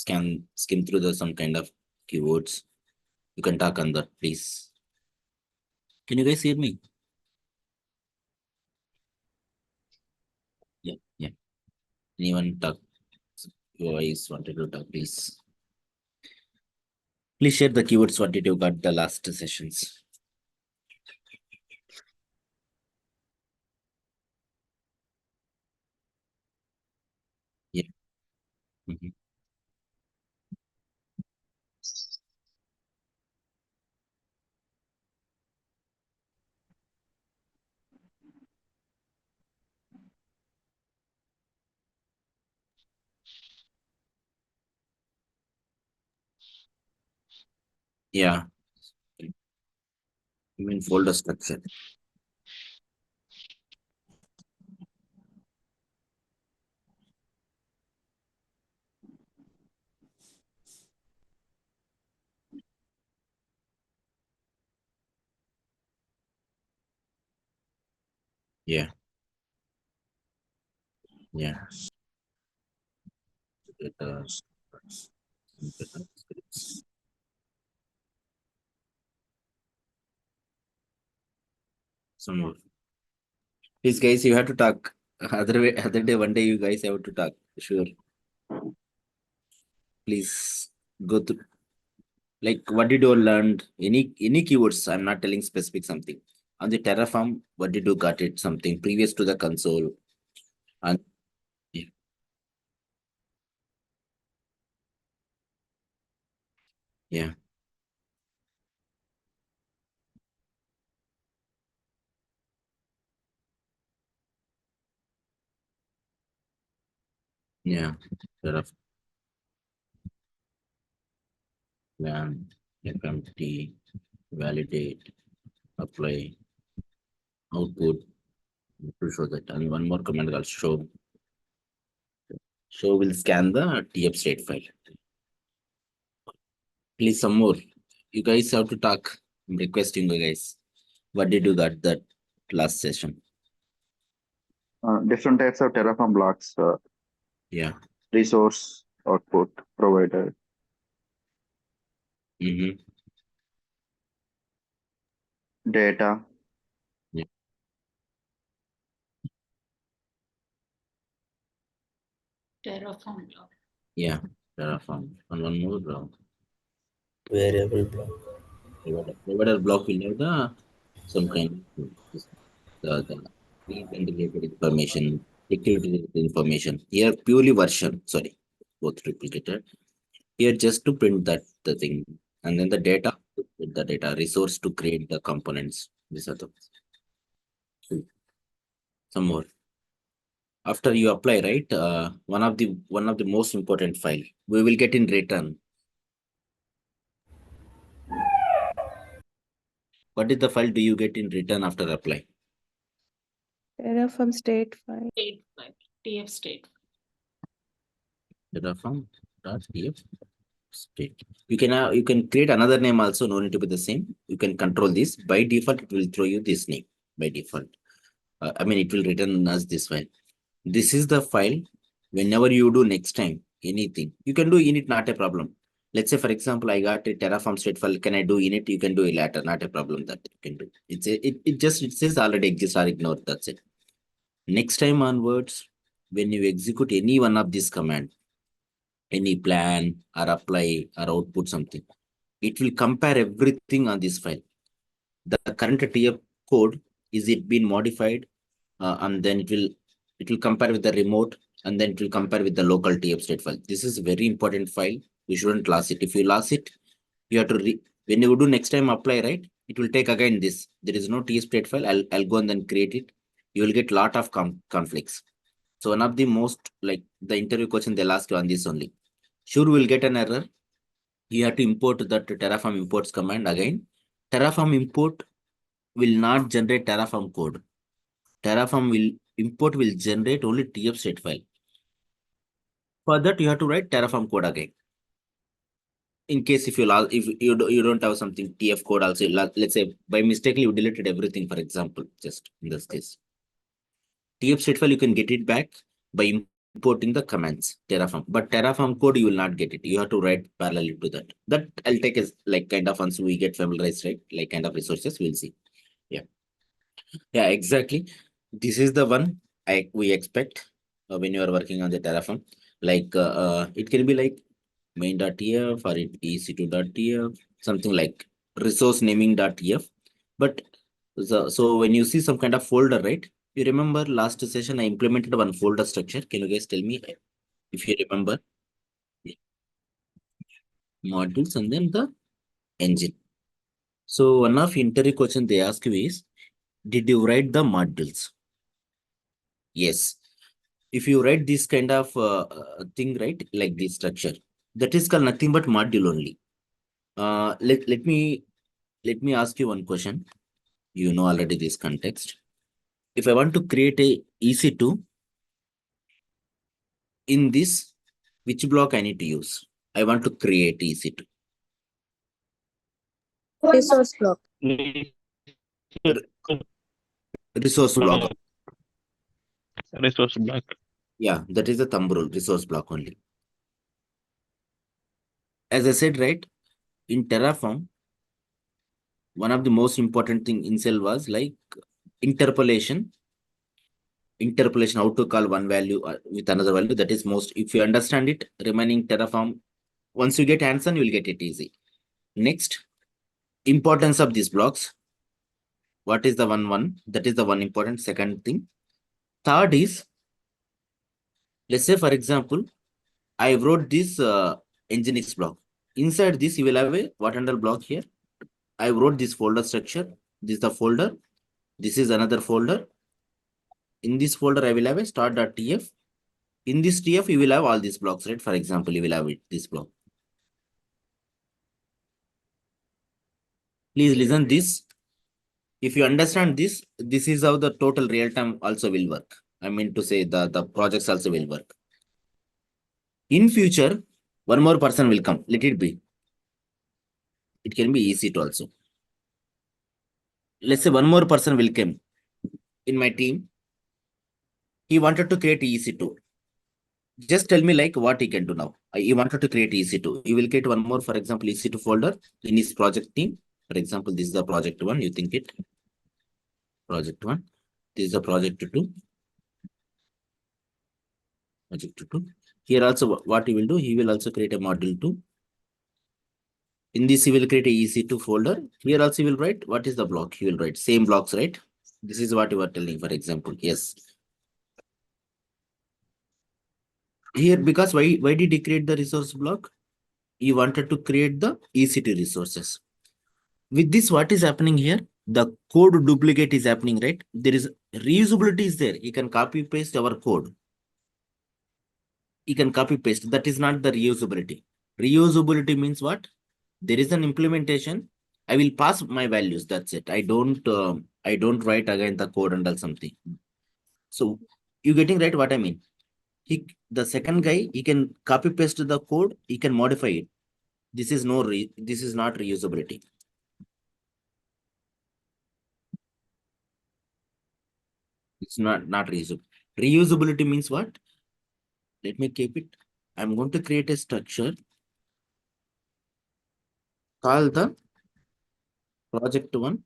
skim through some kind of keywords. You can talk on that, please. Can you guys hear me? Yeah. Anyone talk? You guys wanted to talk, please. Please share the keywords. What did you got the last sessions? Yeah. Mhm. Yeah. You mean folder structure? Yeah. Yeah. Data, data scripts. Some more. Please, guys, you have to talk. Other day, one day, you guys have to talk. Sure. Please go through. Like, what did you learn? Any keywords? I'm not telling specific something. On the Terraform, what did you got it? Something previous to the console. And yeah, yeah, yeah. Terraform, plan, FMT, validate, apply, output. To show that. And one more command I'll show. Show will scan the TF state file. Please, some more. You guys have to talk. I'm requesting you guys. What did you got that last session? Different types of Terraform blocks, Yeah. resource, output, provider. Mm-hmm. Data. Yeah. Terraform block. Yeah. Terraform. And one more Variable block. provider block will have the some kind of the related information, security related information. Here purely version, sorry, both replicated. Here just to print that the thing, and then the data, the data resource to create the components. These are the some more. After you apply, right? One of the most important file we will get in return. What is the file do you get in return after apply? Terraform state file. State file. TF state. Terraform dot tf state. You can create another name also. No need to be the same. You can control this by default. It will throw you this name by default. I mean, it will return as this file. This is the file. Whenever you do next time anything, you can do init. Not a problem. Let's say, for example, I got a Terraform state file. Can I do init? You can do it later. Not a problem that you can do. It says already exists or ignored. That's it. Next time onwards, when you execute any one of these command, any plan or apply or output something, it will compare everything on this file. The current TF code, is it been modified, and then it will compare with the remote, and then it will compare with the local TF state file. This is a very important file. You shouldn't lose it. If you lose it, you have to when you do next time apply, right? It will take again this. There is no TF state file. I'll go and then create it. You will get lot of conflicts. So one of the most like the interview question they'll ask you on this only. Sure, we'll get an error. You have to import that Terraform imports command again. Terraform import will not generate Terraform code. Terraform will generate only TF state file. For that, you have to write Terraform code again. In case if you don't have something TF code also, let's say by mistake you deleted everything, for example, just in this case. TF state file you can get it back by importing the commands, Terraform. But Terraform code, you will not get it. You have to write parallel to that. That I'll take as like kind of once we get familiarized, right? Like kind of resources, we'll see. Yeah. Yeah, exactly. This is the one we expect when you are working on the Terraform. Like it can be like main.tf or ec2.tf, something like resource naming.tf. But so when you see some kind of folder, right? You remember last session I implemented one folder structure. Can you guys tell me if you remember? Yeah. Modules and then the engine. So one of interview question they ask you is, did you write the modules? Yes. If you write this kind of thing, right, like this structure, that is called nothing but module only. Let me ask you one question. You know already this context. If I want to create a EC2 in this, which block I need to use? I want to create EC2 Resource block. resource block. Resource block. Yeah, that is the thumb rule, resource block only. As I said, right, in Terraform, one of the most important thing in cell was like interpolation. Interpolation, how to call one value with another value. That is most, if you understand it, remaining Terraform, once you get hands-on, you will get it easy. Next, importance of these blocks. What is the one? That is the one important second thing. Third is, let's say, for example, I wrote this Nginx block. Inside this, you will have a what handle block here. I wrote this folder structure. This is the folder. This is another folder. In this folder, I will have a start.tf. In this tf, you will have all these blocks, right? For example, you will have this block. Please listen this. If you understand this, this is how the total real time also will work. I mean to say the projects also will work. In future, one more person will come. Let it be. It can be EC2 also. Let's say one more person will come in my team. He wanted to create EC2. Just tell me like what he can do now. He wanted to create EC2. He will create one more, for example, EC2 folder in his project team. For example, this is the project one. You think it. Project one. This is the project two. Project two. Here also, what he will do, he will also create a module 2. In this, he will create a EC2 folder. Here also, he will write what is the block. He will write same blocks, right? This is what you are telling, for example. Yes. Here, because why did he create the resource block? He wanted to create the EC2 resources. With this, what is happening here? The code duplicate is happening, right? There is reusability is there. You can copy paste our code. You can copy paste. That is not the reusability. Reusability means what? There is an implementation. I will pass my values. That's it. I don't write again the code and all something. So you getting right what I mean? The second guy, he can copy paste the code. He can modify it. This is not reusability. It's not reusable. Reusability means what? Let me keep it. I'm going to create a structure. Call the project one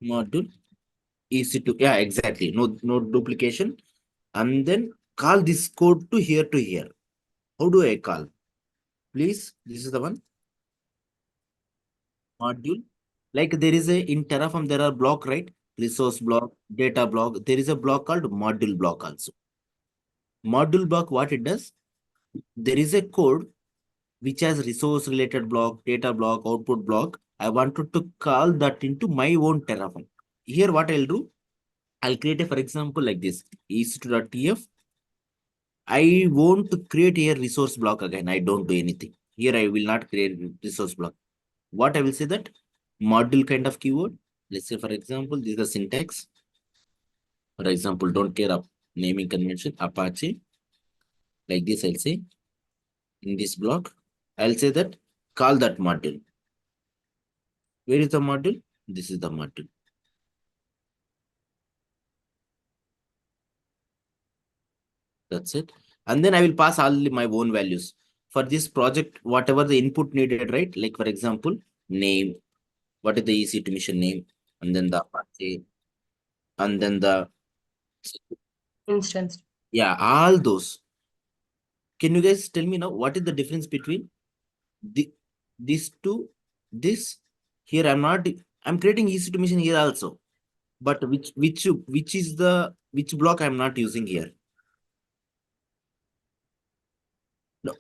module EC2. Yeah, exactly. No duplication. And then call this code to here. How do I call? Please, this is the one. Module. Like there is in Terraform, there are block, right? Resource block, data block. There is a block called module block also. Module block, what it does? There is a code which has resource related block, data block, output block. I wanted to call that into my own Terraform. Here, what I'll do, I'll create a, for example, like this, ec2.tf. I won't create a resource block again. I don't do anything. Here, I will not create resource block. What I will say that module kind of keyword. Let's say, for example, this is the syntax. For example, don't care of naming convention, Apache. Like this, I'll say in this block, I'll say that call that module. Where is the module? This is the module. That's it. And then I will pass all my own values. For this project, whatever the input needed, right? Like for example, name, what is the EC2 mission name, and then the Apache, and then the Instance. yeah, all those. Can you guys tell me now what is the difference between the these two? This here I'm creating EC2 mission here also. But which is the which block I'm not using here? No.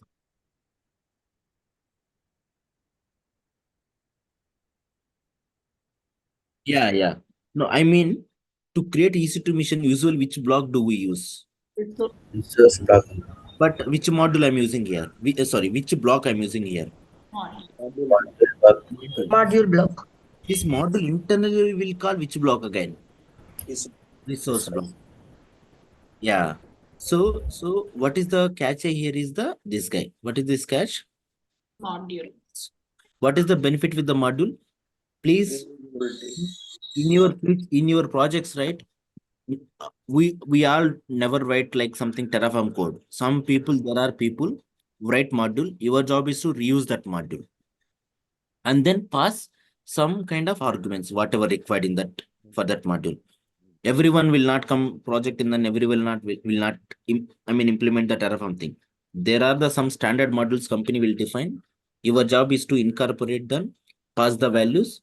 Yeah, yeah. No, I mean to create EC2 mission, usually which block do we use? Resource block. But which module I'm using here? Sorry, which block I'm using here? Model. Module block. Module block. This module internally will call which block again? Resource block. Yeah. So what is the cache here is this guy. What is this cache? Module. What is the benefit with the module? Please, in your projects, right? We all never write like something Terraform code. There are people write module. Your job is to reuse that module and then pass some kind of arguments, whatever required in that for that module. Everyone will not come project and then everyone will not implement the Terraform thing. There are some standard modules company will define. Your job is to incorporate them, pass the values.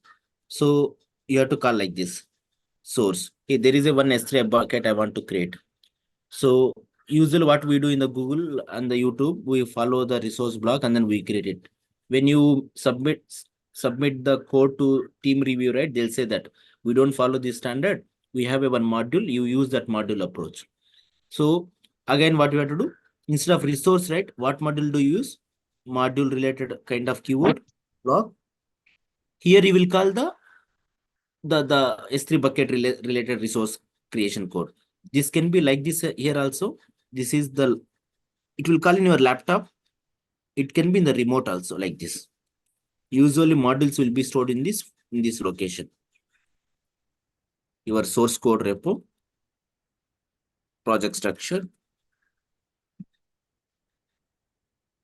So you have to call like this source. Okay, there is a one S3 bucket I want to create. So usually what we do in the Google and the YouTube, we follow the resource block and then we create it. When you submit the code to team review, right? They'll say that we don't follow this standard. We have a one module, you use that module approach. So again, what you have to do, instead of resource, right? What module do you use? Module related kind of keyword block. Here you will call the S3 bucket related resource creation code. This can be like this here also. This is it will call in your laptop. It can be in the remote also like this. Usually modules will be stored in this location. Your source code repo, project structure,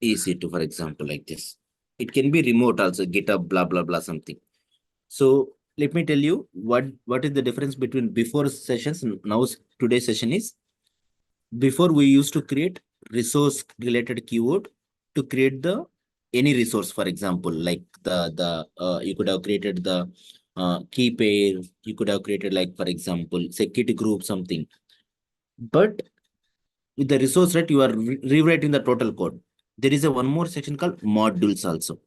EC2, for example, like this. It can be remote also, GitHub, blah, blah, blah, something. So let me tell you what is the difference between before sessions and now today's session is. Before we used to create resource related keyword to create any resource, for example, like you could have created the key pair, you could have created like, for example, security group, something. But with the resource, right, you are rewriting the total code. There is one more section called modules also.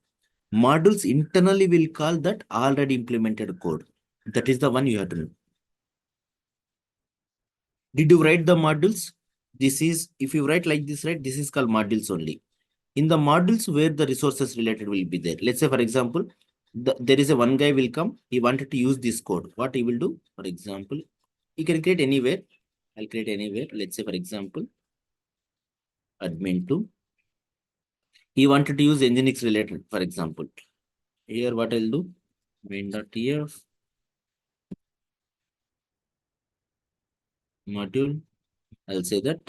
Modules internally will call that already implemented code. That is the one you have to know. Did you write the modules? This is, if you write like this, right, this is called modules only. In the modules where the resources related will be there. Let's say, for example, there is one guy will come, he wanted to use this code. What he will do, for example, he can create anywhere. I'll create anywhere. Let's say, for example, admin 2. He wanted to use Nginx related, for example. Here, what I'll do, main.tf module. I'll say that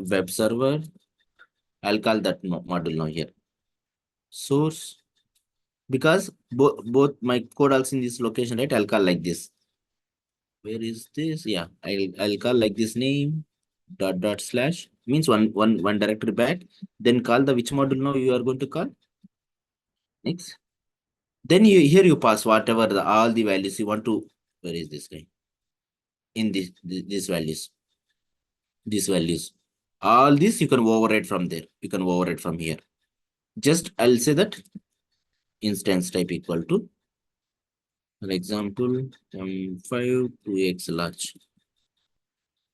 web server. I'll call that module now here. Source, because both my code also in this location, right? I'll call like this. Where is this? Yeah, I'll call like this name // means one directory back. Then call the which module now you are going to call. Next. Then here you pass whatever all the values you want to. Where is this guy? In these values. These values. All this you can override from there. You can override from here. Just I'll say that instance type equal to, for example, 5 2x large.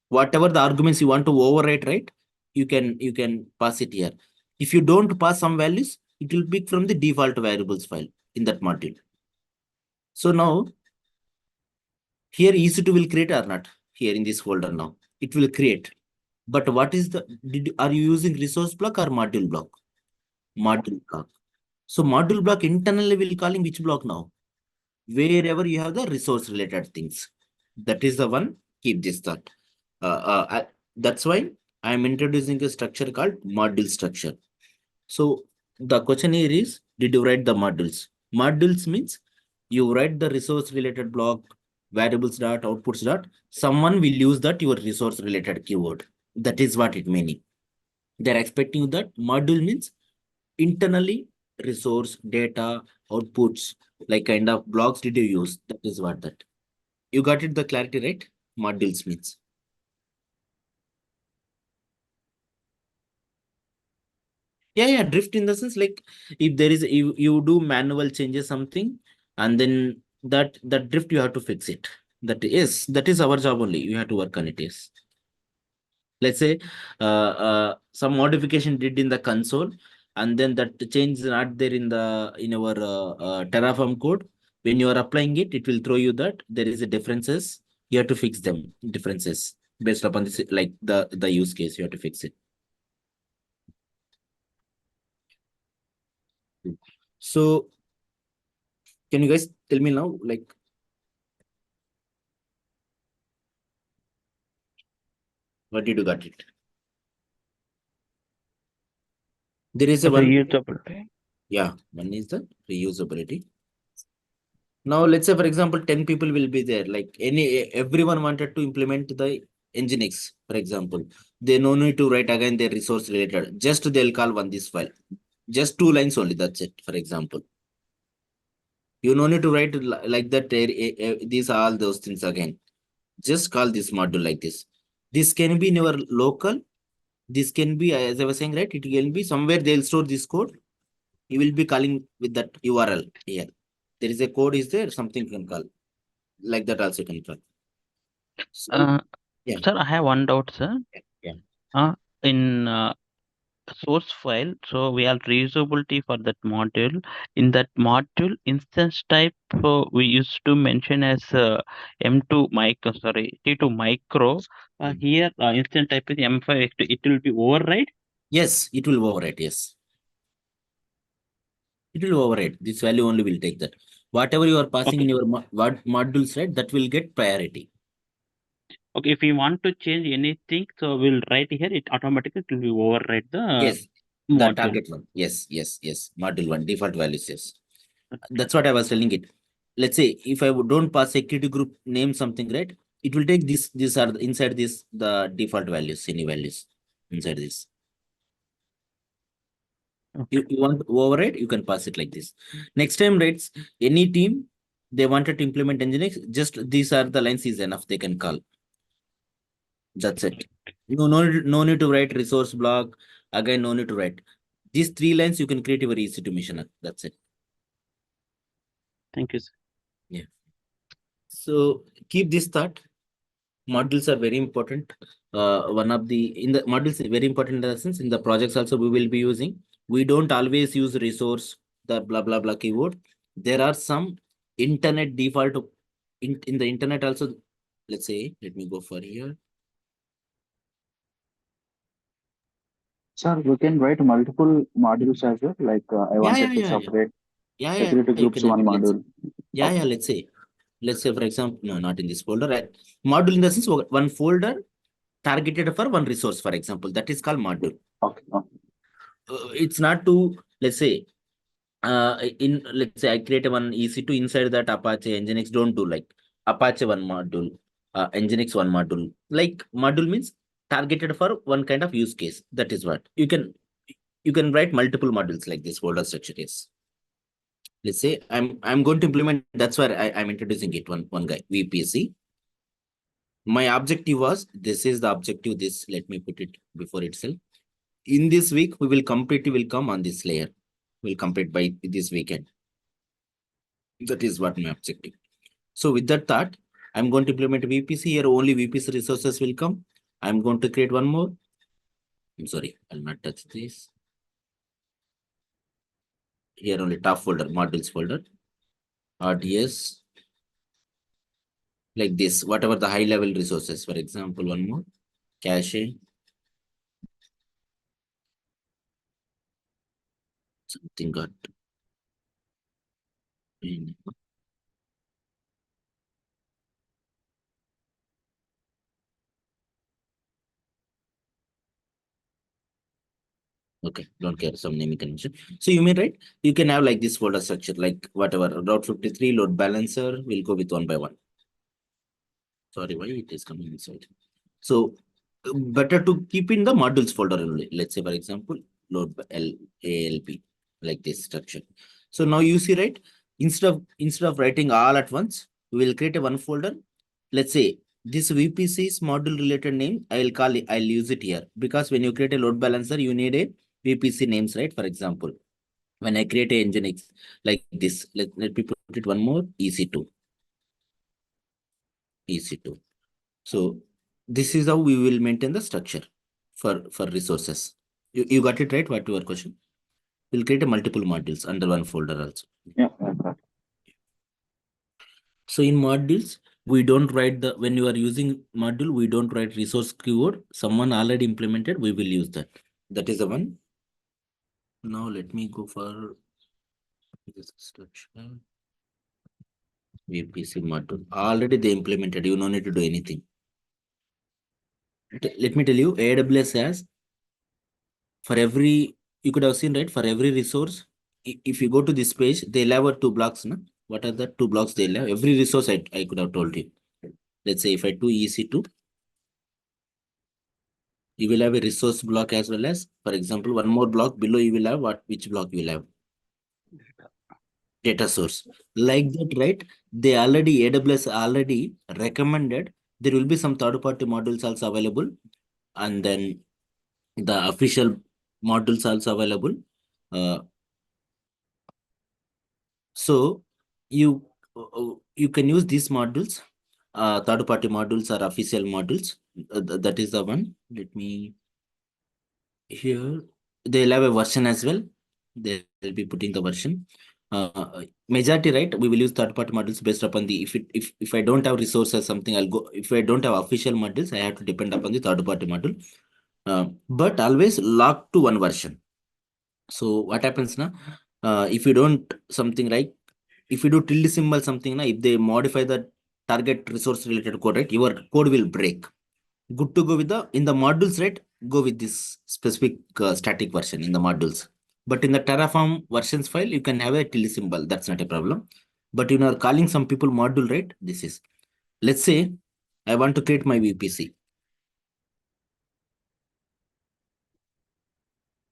Whatever the arguments you want to overwrite, right? You can pass it here. If you don't pass some values, it will pick from the default variables file in that module. So now here EC2 will create or not? Here in this folder now. It will create. But what is are you using resource block or module block? Module block. So module block internally will calling which block now? Wherever you have the resource related things. That is the one, keep this thought. That's why I'm introducing a structure called module structure. So the question here is, did you write the modules? Modules means you write the resource related block, variables dot, outputs dot. Someone will use that your resource related keyword. That is what it meaning. They're expecting that module means internally resource, data, outputs, like kind of blocks did you use? That is what that. You got it, the clarity, right? Modules means. Yeah, drift in the sense like if there is you do manual changes something and then that drift you have to fix it. That is our job only. You have to work on it. Yes. Let's say some modification did in the console and then that change is not there in the in our Terraform code. When you are applying it, it will throw you that there is a differences. You have to fix them differences based upon this like the use case. You have to fix it. So can you guys tell me now, like, what did you got it? There is a one, Reusability. yeah, one is the reusability. Now, let's say, for example, 10 people will be there. Like everyone wanted to implement the Nginx, for example. They no need to write again their resource related. Just they'll call one this file. Just 2 lines only. That's it, for example. You no need to write like that. These are all those things again. Just call this module like this. This can be in your local. This can be, as I was saying, right? It can be somewhere they'll store this code. You will be calling with that URL here. There is a code is there, something you can call. Like that also you can call. So, Uh, yeah. Sir, I have one doubt, sir. Yeah. In source file, so we have reusability for that module. In that module, instance type we used to mention as M2 micro, sorry, T2 micro. Here, instance type is M5. It will be override. Yes, it will override. Yes. It will override. This value only will take that. Whatever you are passing Okay. in your modules, right, that will get priority. Okay, if we want to change anything, so we'll write here. It automatically will be override the Yes. The module. target one. Yes. Module one, default values. Yes. That's what I was telling it. Let's say if I don't pass security group name something, right? It will take this. These are inside this the default values, any values inside this. You want to override, you can pass it like this. Next time, writes any team they wanted to implement Nginx, just these are the lines is enough. They can call. That's it. No need to write resource block again. No need to write these 3 lines. You can create your EC2 mission. That's it. Thank you, sir. Yeah. So keep this thought. Modules are very important. One of the in the modules is very important in the sense in the projects also we will be using. We don't always use resource the blah blah blah keyword. There are some internet default in the internet also. Let's say, let me go for here. Sir, we can write multiple modules as well. Like I wanted to separate security You groups can write one it. Let's say. module. Okay. Let's say for example, no, not in this folder. Right? Module in the sense one folder targeted for one resource, for example, that is called module. Okay. It's not to, let's say, let's say I create one EC2 inside that Apache Nginx. Don't do like Apache one module, Nginx one module. Like module means targeted for one kind of use case. That is what you can write multiple modules like this folder structure is. Let's say I'm going to implement. That's why I'm introducing it. One guy VPC. My objective was this is the objective. This let me put it before itself. In this week we will complete. Will come on this layer. We'll complete by this weekend. That is what my objective. So with that thought, I'm going to implement VPC here. Only VPC resources will come. I'm going to create one more. I'm sorry, I'll not touch this. Here only top folder, modules folder. RDS. Like this, whatever the high level resources. For example, one more. Cache. Something got. Okay, don't care some naming convention. So you may write, you can have like this folder structure, like whatever, Route 53 load balancer, we'll go with one by one. Sorry, why it is coming inside? So better to keep in the modules folder only. Let's say, for example, load ALP, like this structure. So now you see, right? Instead of writing all at once, we will create a one folder. Let's say this VPC's module related name, I'll use it here, because when you create a load balancer, you need a VPC names, right? For example, when I create a Nginx like this, let me put it one more, EC2. EC2. So this is how we will maintain the structure for resources. You got it right? What your question? We'll create a multiple modules under one folder also. Yeah, I got it. So in modules, we don't write the, when you are using module, we don't write resource keyword. Someone already implemented, we will use that. That is the one. Now let me go for this structure. VPC module. Already they implemented, you no need to do anything. Let me tell you, AWS has, for every, you could have seen, right? For every resource, if you go to this page, they'll have two blocks. No? What are the two blocks they'll have? Every resource I could have told you. Let's say if I do EC2, you will have a resource block as well as, for example, one more block below you will have which block you will have? Data source. Like that, right? They already, AWS already recommended there will be some third-party modules also available, and then the official modules also available. So you can use these modules, third-party modules or official modules. That is the one. Let me here. They'll have a version as well. They'll be putting the version. Majority, right? We will use third-party modules based upon the, if I don't have resources something, I'll go. If I don't have official modules, I have to depend upon the third-party module. But always lock to one version. So what happens now? If you don't something, right? If you do tilde symbol something, if they modify the target resource related code, right, your code will break. Good to go with in the modules, right? Go with this specific static version in the modules. But in the Terraform versions file, you can have a tilde symbol. That's not a problem. But you are calling some people module, right? This is, let's say, I want to create my VPC.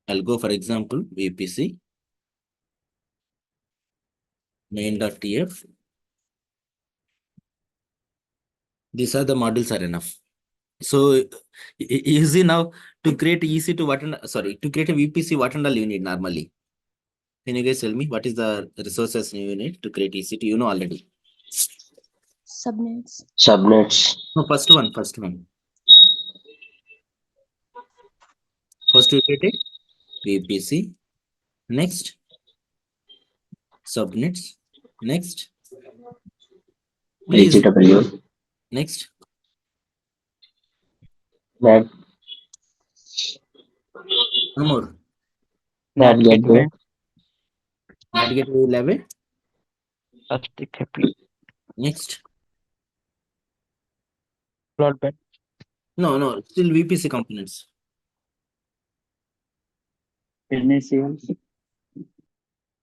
I'll go, for example, VPC main.tf. These are the modules are enough. So easy now to create EC2 what and sorry, to create a VPC, what and all you need normally? Can you guys tell me what is the resources you need to create EC2? You know already. Subnets. Subnets. No, first one. First you create a VPC. Next, subnets. Next, please. IGW. Next, NAT. no more. NAT gateway. NAT gateway will have a. Elastic API. Next, Broadband. no, still VPC components. NACL.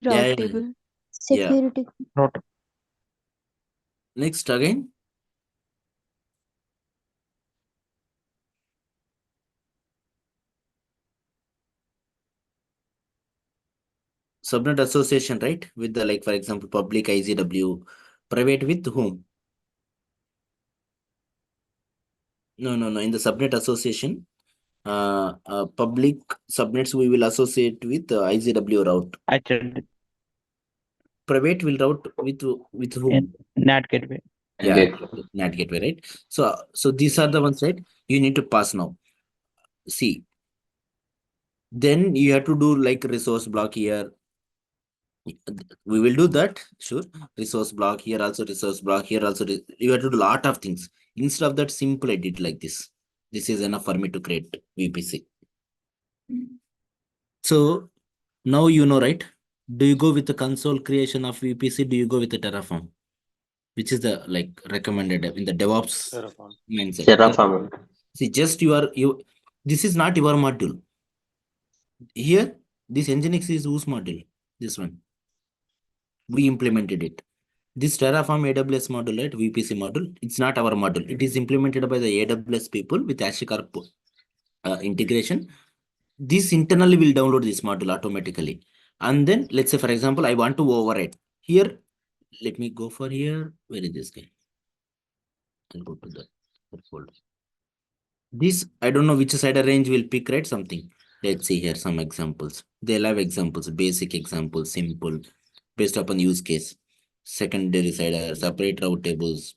Route Yeah. table. Yeah. Security. Route. Next again. Subnet association, right? With the, like, for example, public IGW, private with whom? No. In the subnet association, public subnets we will associate with IGW route. IGW. Private will route with whom? NAT gateway. Yeah, Gateway. NAT gateway, right? So these are the ones, right? You need to pass now. See, then you have to do like resource block here. We will do that, sure. Resource block here also, resource block here also. You have to do a lot of things. Instead of that, simple I did like this. This is enough for me to create VPC. So now you know, right? Do you go with the console creation of VPC? Do you go with the Terraform? Which is the like recommended in the DevOps mindset? Terraform. See, just you. This is not your module. Here, this Nginx is whose module? This one. We implemented it. This Terraform AWS module, right? VPC module, it's not our module. It is implemented by the AWS people with HashiCorp integration. This internally will download this module automatically. And then let's say, for example, I want to overwrite. Here, let me go for here. Where is this guy? I'll go to the folder. This, I don't know which side range will pick, right? Something. Let's see here some examples. They'll have examples, basic examples, simple, based upon use case. Secondary side, separate route tables,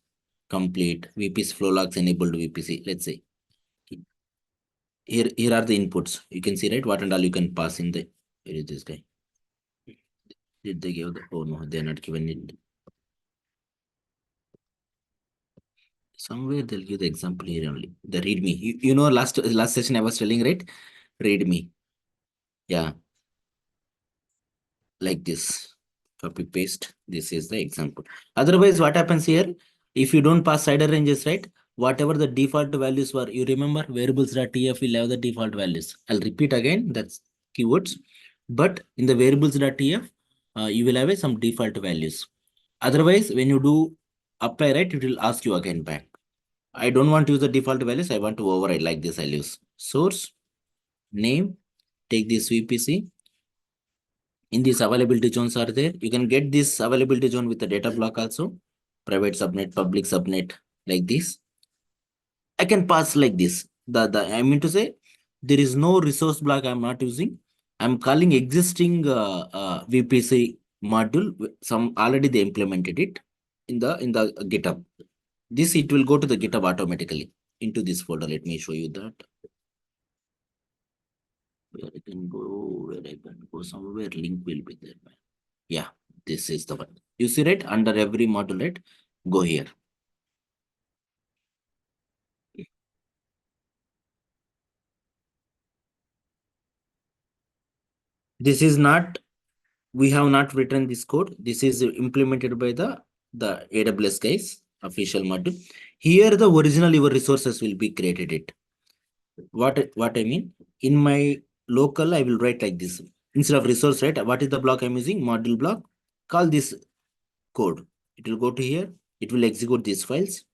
complete, VPC flow logs enabled VPC. Let's say. Here are the inputs. You can see, right? What and all you can pass in the. Where is this guy? Did they give the? Oh no, they're not given it. Somewhere they'll give the example here only. The readme. You know, last session I was telling, right? Readme. Yeah. Like this. Copy paste. This is the example. Otherwise, what happens here? If you don't pass cider ranges, right? Whatever the default values were, you remember variables.tf will have the default values. I'll repeat again. That's keywords. But in the variables.tf, you will have some default values. Otherwise, when you do apply, right, it will ask you again back. I don't want to use the default values. I want to override like this. I'll use source, name, take this VPC. In this availability zones are there. You can get this availability zone with the data block also. Private subnet, public subnet, like this. I can pass like this. I mean to say, there is no resource block I'm not using. I'm calling existing VPC module. Some already they implemented it in the GitHub. This it will go to the GitHub automatically into this folder. Let me show you that. Where I can go somewhere, link will be there. Yeah, this is the one. You see, right? Under every module, right? Go here. This is not, we have not written this code. This is implemented by the AWS guys, official module. Here, the original your resources will be created it. What I mean, in my local, I will write like this. Instead of resource, right? What is the block I'm using? Module block. Call this code. It will go to here. It will execute these files.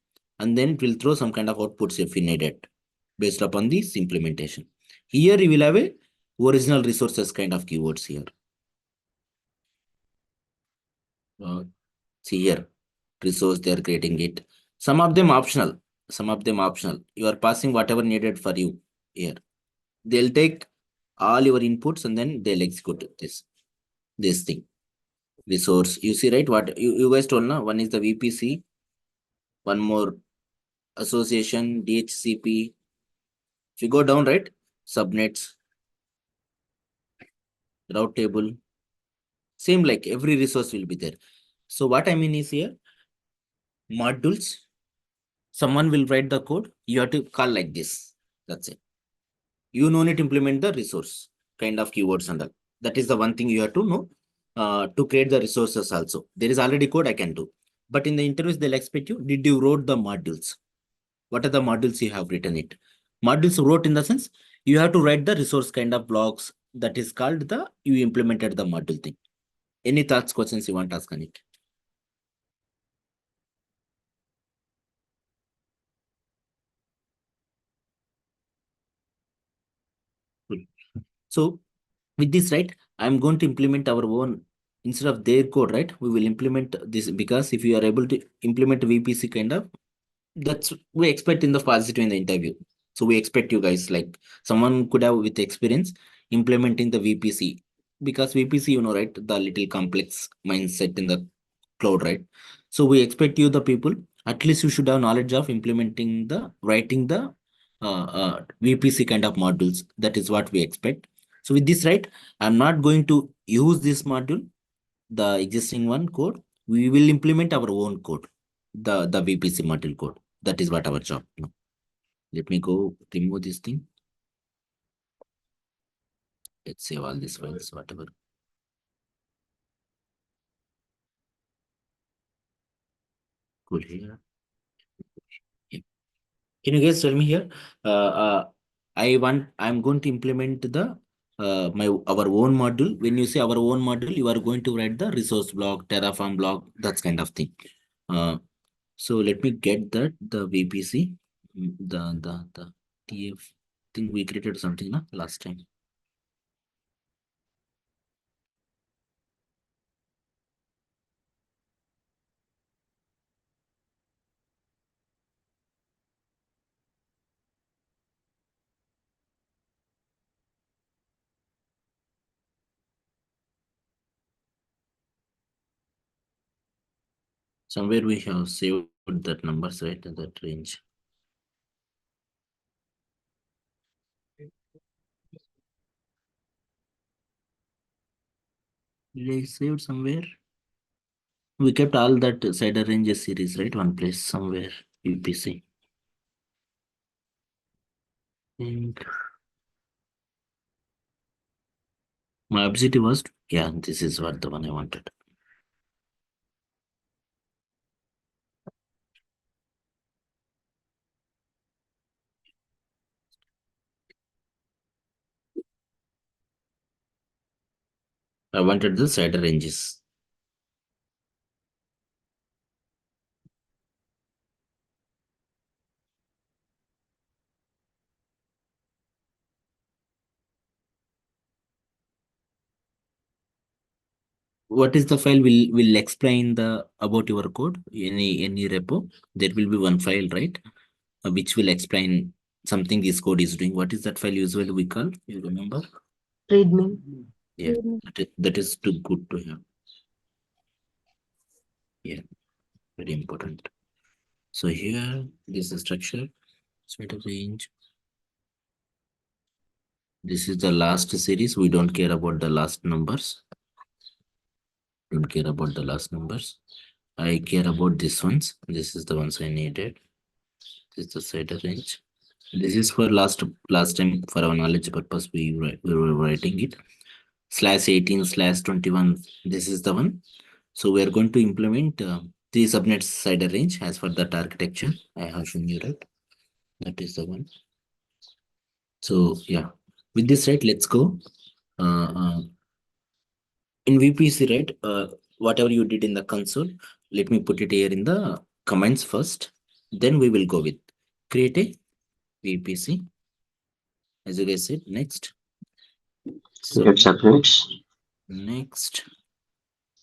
And then it will throw some kind of outputs if we need it, based upon this implementation. Here you will have a original resources kind of keywords here. See here, resource they are creating it. Some of them optional. Some of them optional. You are passing whatever needed for you here. They'll take all your inputs and then they'll execute this thing. Resource. You see, right? What you guys told now? One is the VPC. One more association, DHCP. If you go down, right? Subnets, route table. Same like every resource will be there. So what I mean is here, modules, someone will write the code. You have to call like this. That's it. You no need to implement the resource kind of keywords and all. That is the one thing you have to know to create the resources also. There is already code I can do. But in the interviews, they'll expect you, did you wrote the modules? What are the modules you have written it? Modules wrote in the sense, you have to write the resource kind of blocks. That is called you implemented the module thing. Any thoughts, questions you want to ask on it? So with this, right, I'm going to implement our own, instead of their code, right, we will implement this, because if you are able to implement VPC kind of, that's we expect in the positive in the interview. So we expect you guys, like someone could have with experience implementing the VPC, because VPC, you know, right, the little complex mindset in the cloud, right? So we expect you, the people, at least you should have knowledge of implementing writing the VPC kind of modules. That is what we expect. So with this, right, I'm not going to use this module, the existing one code. We will implement our own code, the VPC module code. That is what our job. No. Let me go remove this thing. Let's save all these files, whatever. Cool here. Yeah. Can you guys tell me here? I'm going to implement the our own module. When you say our own module, you are going to write the resource block, Terraform block, that's kind of thing. So let me get that the VPC, the TF thing we created something last time. Somewhere we have saved that numbers, right? That range. Did I save somewhere? We kept all that cider ranges series, right? One place somewhere, VPC. And my objective was, yeah, this is what the one I wanted. I wanted the cider ranges. What is the file will explain the about your code, any repo. There will be one file, right? Which will explain something this code is doing. What is that file usually we call? You remember? README. Yeah, that is too good to have. Yeah, very important. So here, this is the structure, sweater range. This is the last series. We don't care about the last numbers. Don't care about the last numbers. I care about these ones. This is the ones I needed. This is the slider range. This is for last time for our knowledge purpose. We were writing it. /18/21. This is the one. So we are going to implement three subnets slider range as for that architecture. I have shown you, right? That is the one. So yeah, with this, right, let's go. In VPC, right, whatever you did in the console, let me put it here in the comments first. Then we will go with create a VPC. As you guys said, next. Get subnets. Next.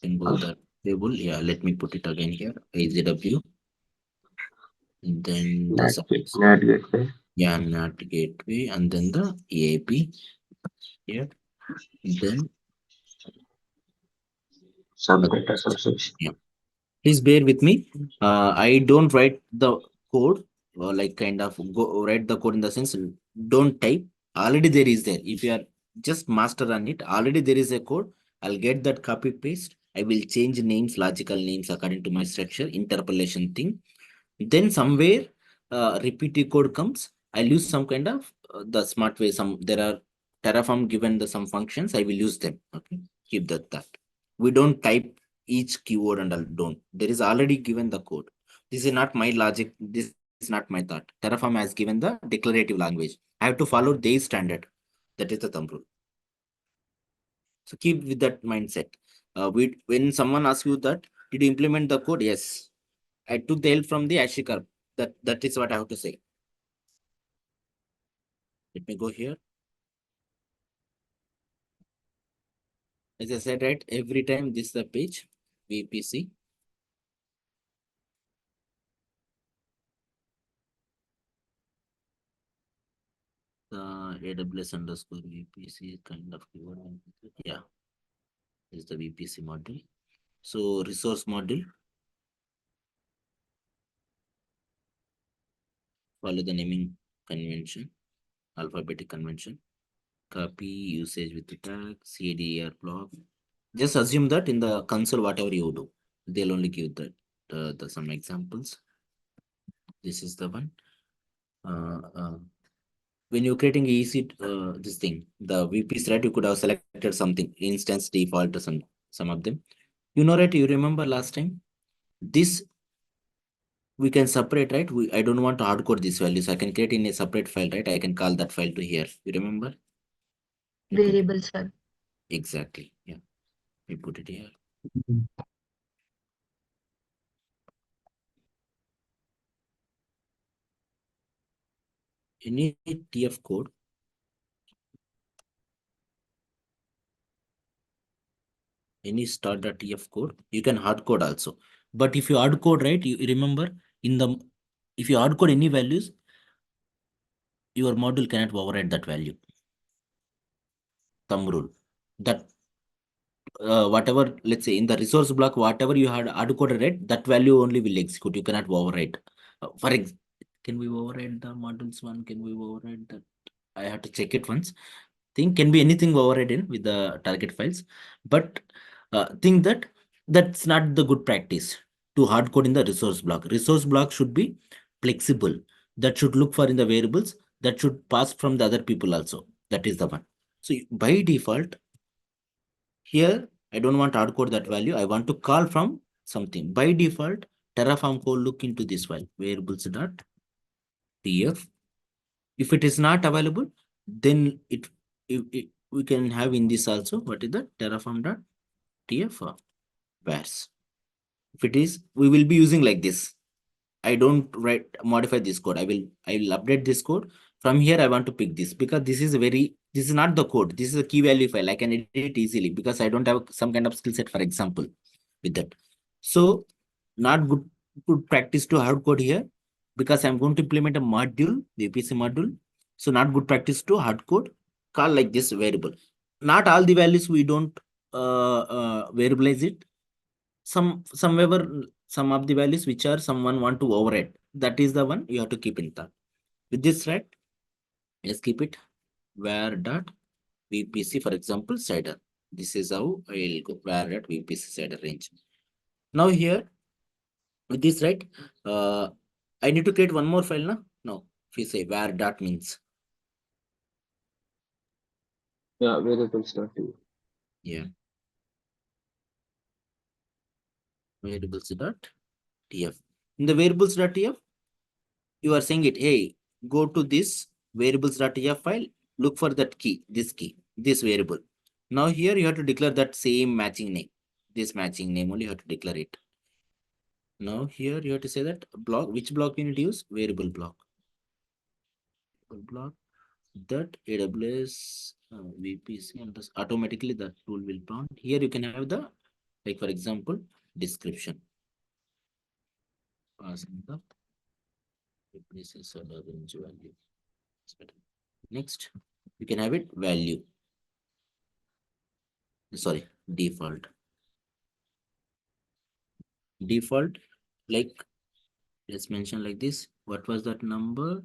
Enable the table. Yeah, let me put it again here. AZW. Then the NAT gateway. yeah, NAT gateway, and then the EAP here. Then Subnet association. yeah. Please bear with me. I don't write the code, like kind of go write the code in the sense, don't type. Already there is there. If you are just master on it, already there is a code. I'll get that copy paste. I will change names, logical names according to my structure, interpolation thing. Then somewhere repeated code comes. I'll use some kind of the smart way. There are Terraform given the some functions. I will use them. Okay, keep that. We don't type each keyword and all. Don't. There is already given the code. This is not my logic. This is not my thought. Terraform has given the declarative language. I have to follow their standard. That is the thumb rule. So keep with that mindset. When someone asks you that, did you implement the code? Yes. I took the help from the Ashikar. That is what I have to say. Let me go here. As I said, right, every time this is the page, VPC. The AWS underscore VPC kind of keyword. Yeah, is the VPC model. So resource model. Follow the naming convention, alphabetic convention. Copy usage with the tag, CDR block. Just assume that in the console, whatever you do, they'll only give that some examples. This is the one. When you're creating EC, this thing, the VPs, right, you could have selected something, instance default or some of them. You know, right, you remember last time? This we can separate, right? I don't want to hardcode these values. I can create in a separate file, right? I can call that file to here. You remember? You put it- variables file. Exactly. Yeah. We put it here. Any TF code. Any start.tf code, you can hard code also. But if you hard code, right, you remember if you hard code any values, your module cannot override that value. Thumb rule. That whatever, let's say in the resource block, whatever you had hard coded, right, that value only will execute. You cannot override. Can we override the modules one? Can we override that? I have to check it once. Thing can be anything overridden with the target files, but think that that's not the good practice to hard code in the resource block. Resource block should be flexible. That should look for in the variables that should pass from the other people also. That is the one. So by default, here I don't want hard code that value. I want to call from something. By default, Terraform code look into this file variables dot tf. If it is not available, then we can have in this also. What is the Terraform.tf vars? If it is, we will be using like this. I don't modify this code. I will update this code. From here, I want to pick this because this is not the code. This is a key value file. I can edit it easily because I don't have some kind of skill set, for example, with that. So not good practice to hard code here because I'm going to implement a module, the VPC module. So not good practice to hard code, call like this variable. Not all the values we don't variabilize it. Some of the values which are someone want to override. That is the one you have to keep in thought. With this, right? Let's keep it var dot VPC, for example, cider. This is how I will go var dot VPC cider range. Now here, with this, right? I need to create one more file now. No, if we say var dot means. Yeah, variables.tf. Yeah. Variables.tf. In the variables.tf, you are saying it, hey, go to this variables.tf file, look for that key, this variable. Now here you have to declare that same matching name. This matching name only you have to declare it. Now here you have to say that block, which block you need to use? Variable block. Block that AWS VPC and this automatically that tool will prompt. Here you can have the, like for example, description. Passing the replaces or range value. Next, you can have it value. Sorry, default. Default, like let's mention like this. What was that number?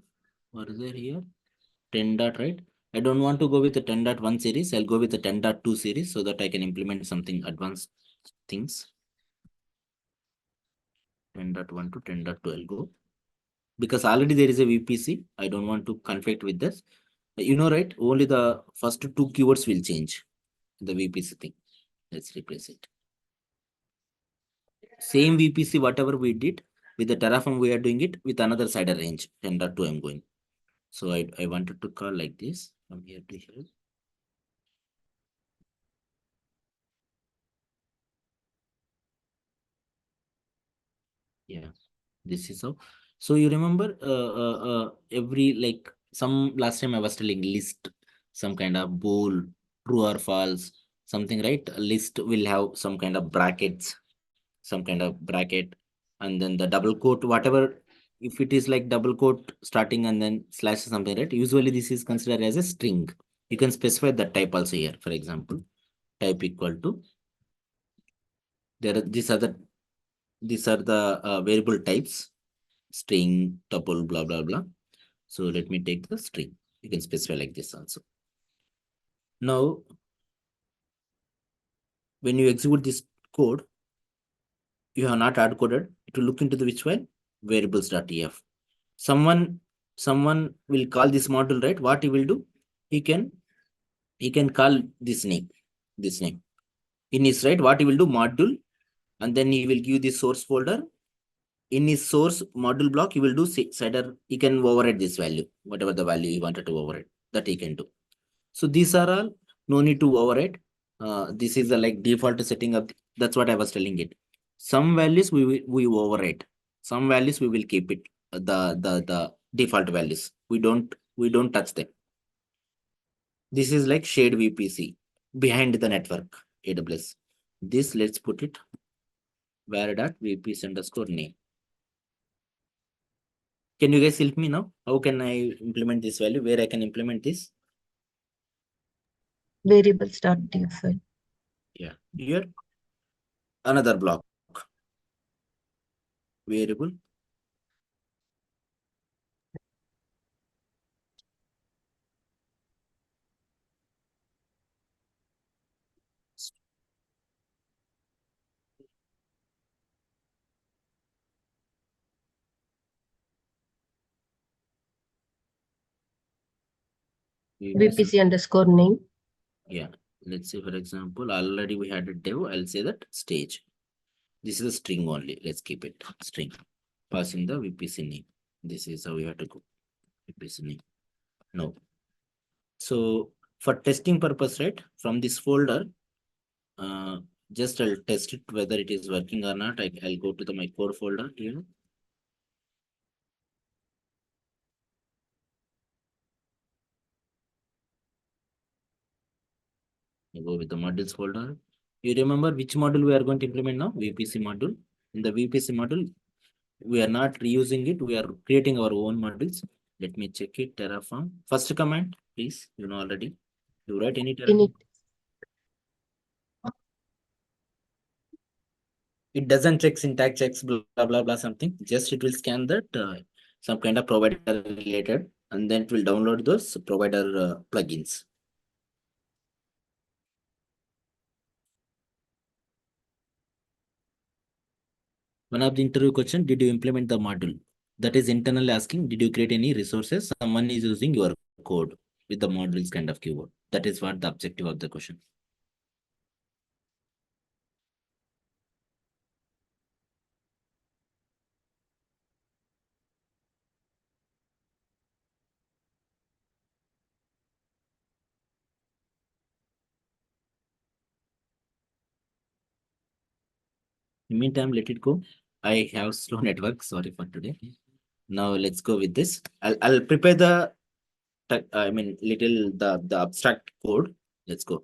What is there here? 10 dot, right? I don't want to go with the 10.1 series. I'll go with the 10.2 series so that I can implement something advanced things. 10.1 to 10.2 I'll go. Because already there is a VPC. I don't want to conflict with this. You know, right? Only the first two keywords will change. The VPC thing. Let's replace it. Same VPC, whatever we did with the Terraform, we are doing it with another cider range. 10.2 I'm going. So I wanted to call like this from here to here. Yeah, this is how. So you remember every like some last time I was telling list, some kind of bool, true or false, something, right? A list will have some kind of brackets, some kind of bracket, and then the double quote, whatever. If it is like double quote starting and then slash something, right? Usually this is considered as a string. You can specify that type also here. For example, type equal to. These are the variable types, string, tuple, blah blah blah. So let me take the string. You can specify like this also. Now, when you execute this code, you have not hard coded. It will look into the which file? Variables.tf. Someone will call this module, right? What he will do? He can call this name. In his, right, what he will do? Module, and then he will give the source folder. In his source module block, he will do cider. He can override this value, whatever the value he wanted to override, that he can do. So these are all No need to override. This is the like default setting of, that's what I was telling it. Some values we override. Some values we will keep it, the default values. We don't touch them. This is like shared VPC behind the network AWS. This let's put it var.vpc_name. Can you guys help me now? How can I implement this value? Where I can implement this? Variables.df file. Yeah, here another block. Variable. VPC_name. Yeah, let's say for example, already we had a dev. I'll say that stage. This is a string only. Let's keep it string. Passing the VPC name. This is how we have to go. VPC name. No. So for testing purpose, right? From this folder, just I'll test it whether it is working or not. I'll go to my core folder here. You go with the modules folder. You remember which module we are going to implement now? VPC module. In the VPC module, we are not reusing it. We are creating our own modules. Let me check it. Terraform. First command, please. You know already. You write any Terraform. Init. It doesn't check syntax checks, blah blah blah something. Just it will scan that some kind of provider related, and then it will download those provider plugins. One of the interview question: did you implement the module? That is internally asking, did you create any resources? Someone is using your code with the modules kind of keyword. That is what the objective of the question. In meantime, let it go. I have slow network. Sorry for today. Now let's go with this. I'll prepare the little the abstract code. Let's go.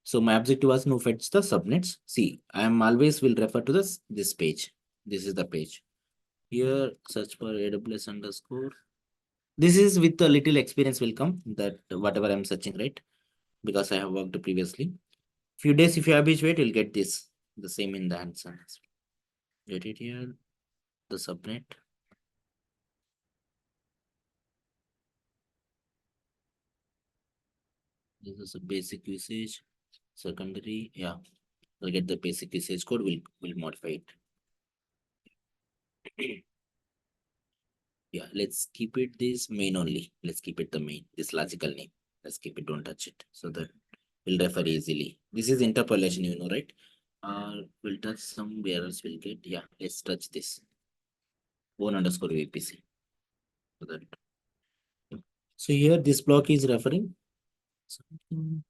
So my objective was to fetch the subnets. See, I am always will refer to this page. This is the page. Here, search for AWS_. This is with a little experience will come that whatever I'm searching, right? Because I have worked previously. Few days, if you habituate, you'll get this. The same in the answer. Get it here. The subnet. This is a basic usage. Secondary, yeah. We'll get the basic usage code. We'll modify it. Yeah, let's keep it this main only. Let's keep it the main. This logical name. Let's keep it. Don't touch it. So that we'll refer easily. This is interpolation, you know, right? We'll touch somewhere else. We'll get. Yeah, let's touch this. own_VPC. So that. So here this block is referring something.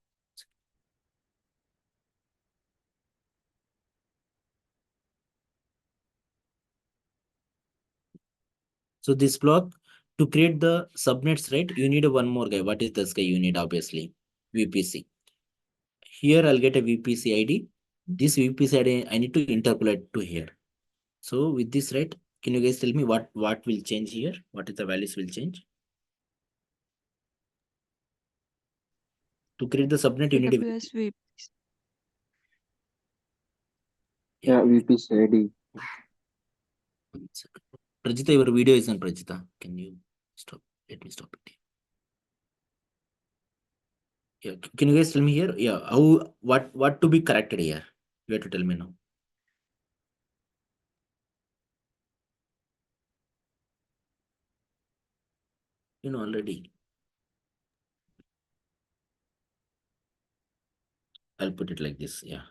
So this block, to create the subnets, right? You need one more guy. What is this guy you need? Obviously, VPC. Here I'll get a VPC ID. This VPC ID I need to interpolate to here. So with this, right? Can you guys tell me what will change here? What is the values will change? To create the subnet, you need a AWS VPC. Yeah, VPC ID. Prajita, your video is on, Prajita. Can you stop? Let me stop it. Yeah, can you guys tell me here? Yeah, how what to be corrected here? You have to tell me now. You know already. I'll put it like this. Yeah.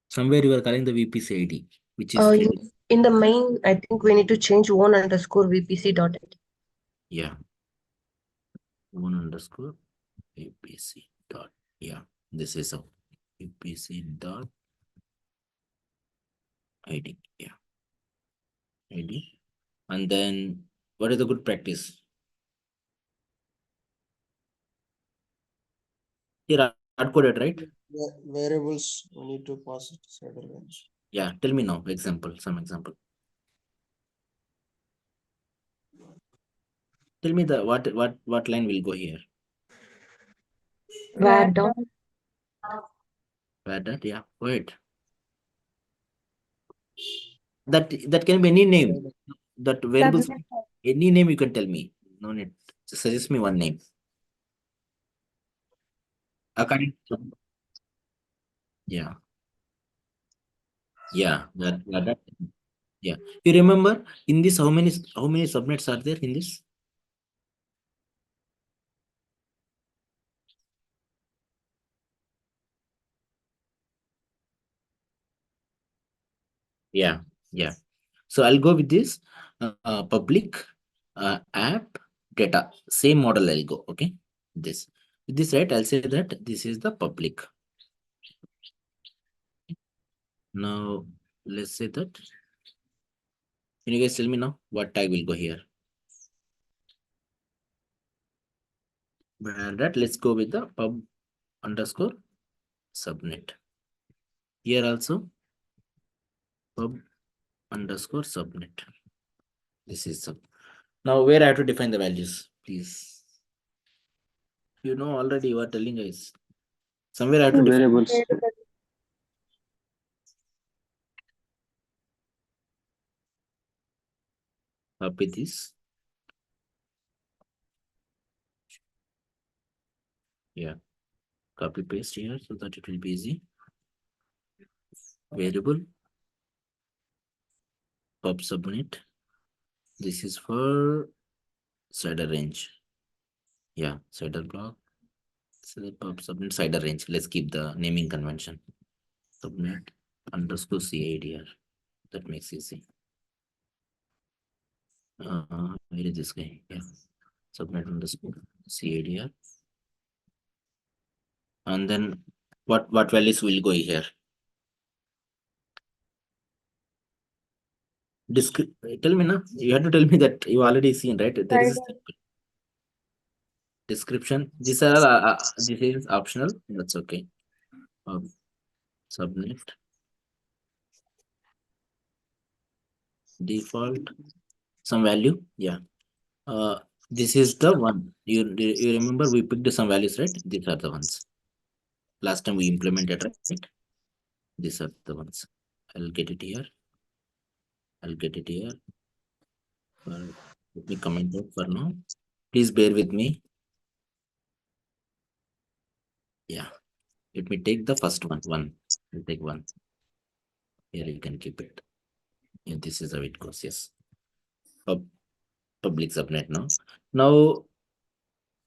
Somewhere you are calling the VPC ID, which is In the main, I think we need to change own_VPC.id. yeah. Own_. UPC dot, yeah, this is a UPC dot ID, yeah, ID. And then what is the good practice? Here hard coded, right? Variables, we need to pass it inside the range. Yeah, tell me now, some example. Tell me the what line will go here? Var dot. Where that, yeah, wait. That can be any name. That variables, any name you can tell me. No need. Just suggest me one name. According to, yeah. Yeah, that, yeah. You remember in this how many subnets are there in this? Yeah, yeah. So I'll go with this public app data. Same model I'll go. Okay. This with this, right? I'll say that this is the public. Now let's say that. Can you guys tell me now what tag will go here? Where that, let's go with the pub underscore subnet. Here also pub underscore subnet. This is sub. Now where I have to define the values, please. You know already you are telling us. Somewhere I have to define. Variables. Copy this. Yeah. Copy paste here so that it will be easy. Variable pub subnet. This is for cider range. Yeah, cider block. So the pub subnet cider range. Let's keep the naming convention. Subnet underscore CIDR. That makes easy. Where is this guy? Yeah. Subnet underscore CIDR. And then what values will go here? Tell me now. You have to tell me that you already seen, right? There is a description. These are this is optional. That's okay. Subnet default some value. Yeah. This is the one. You remember we picked some values, right? These are the ones. Last time we implemented, right? These are the ones. I'll get it here. I'll get it here. Let me comment it for now. Please bear with me. Yeah. Let me take the first one. I'll take one. Here you can keep it. And this is how it goes. Yes. Public subnet now. Now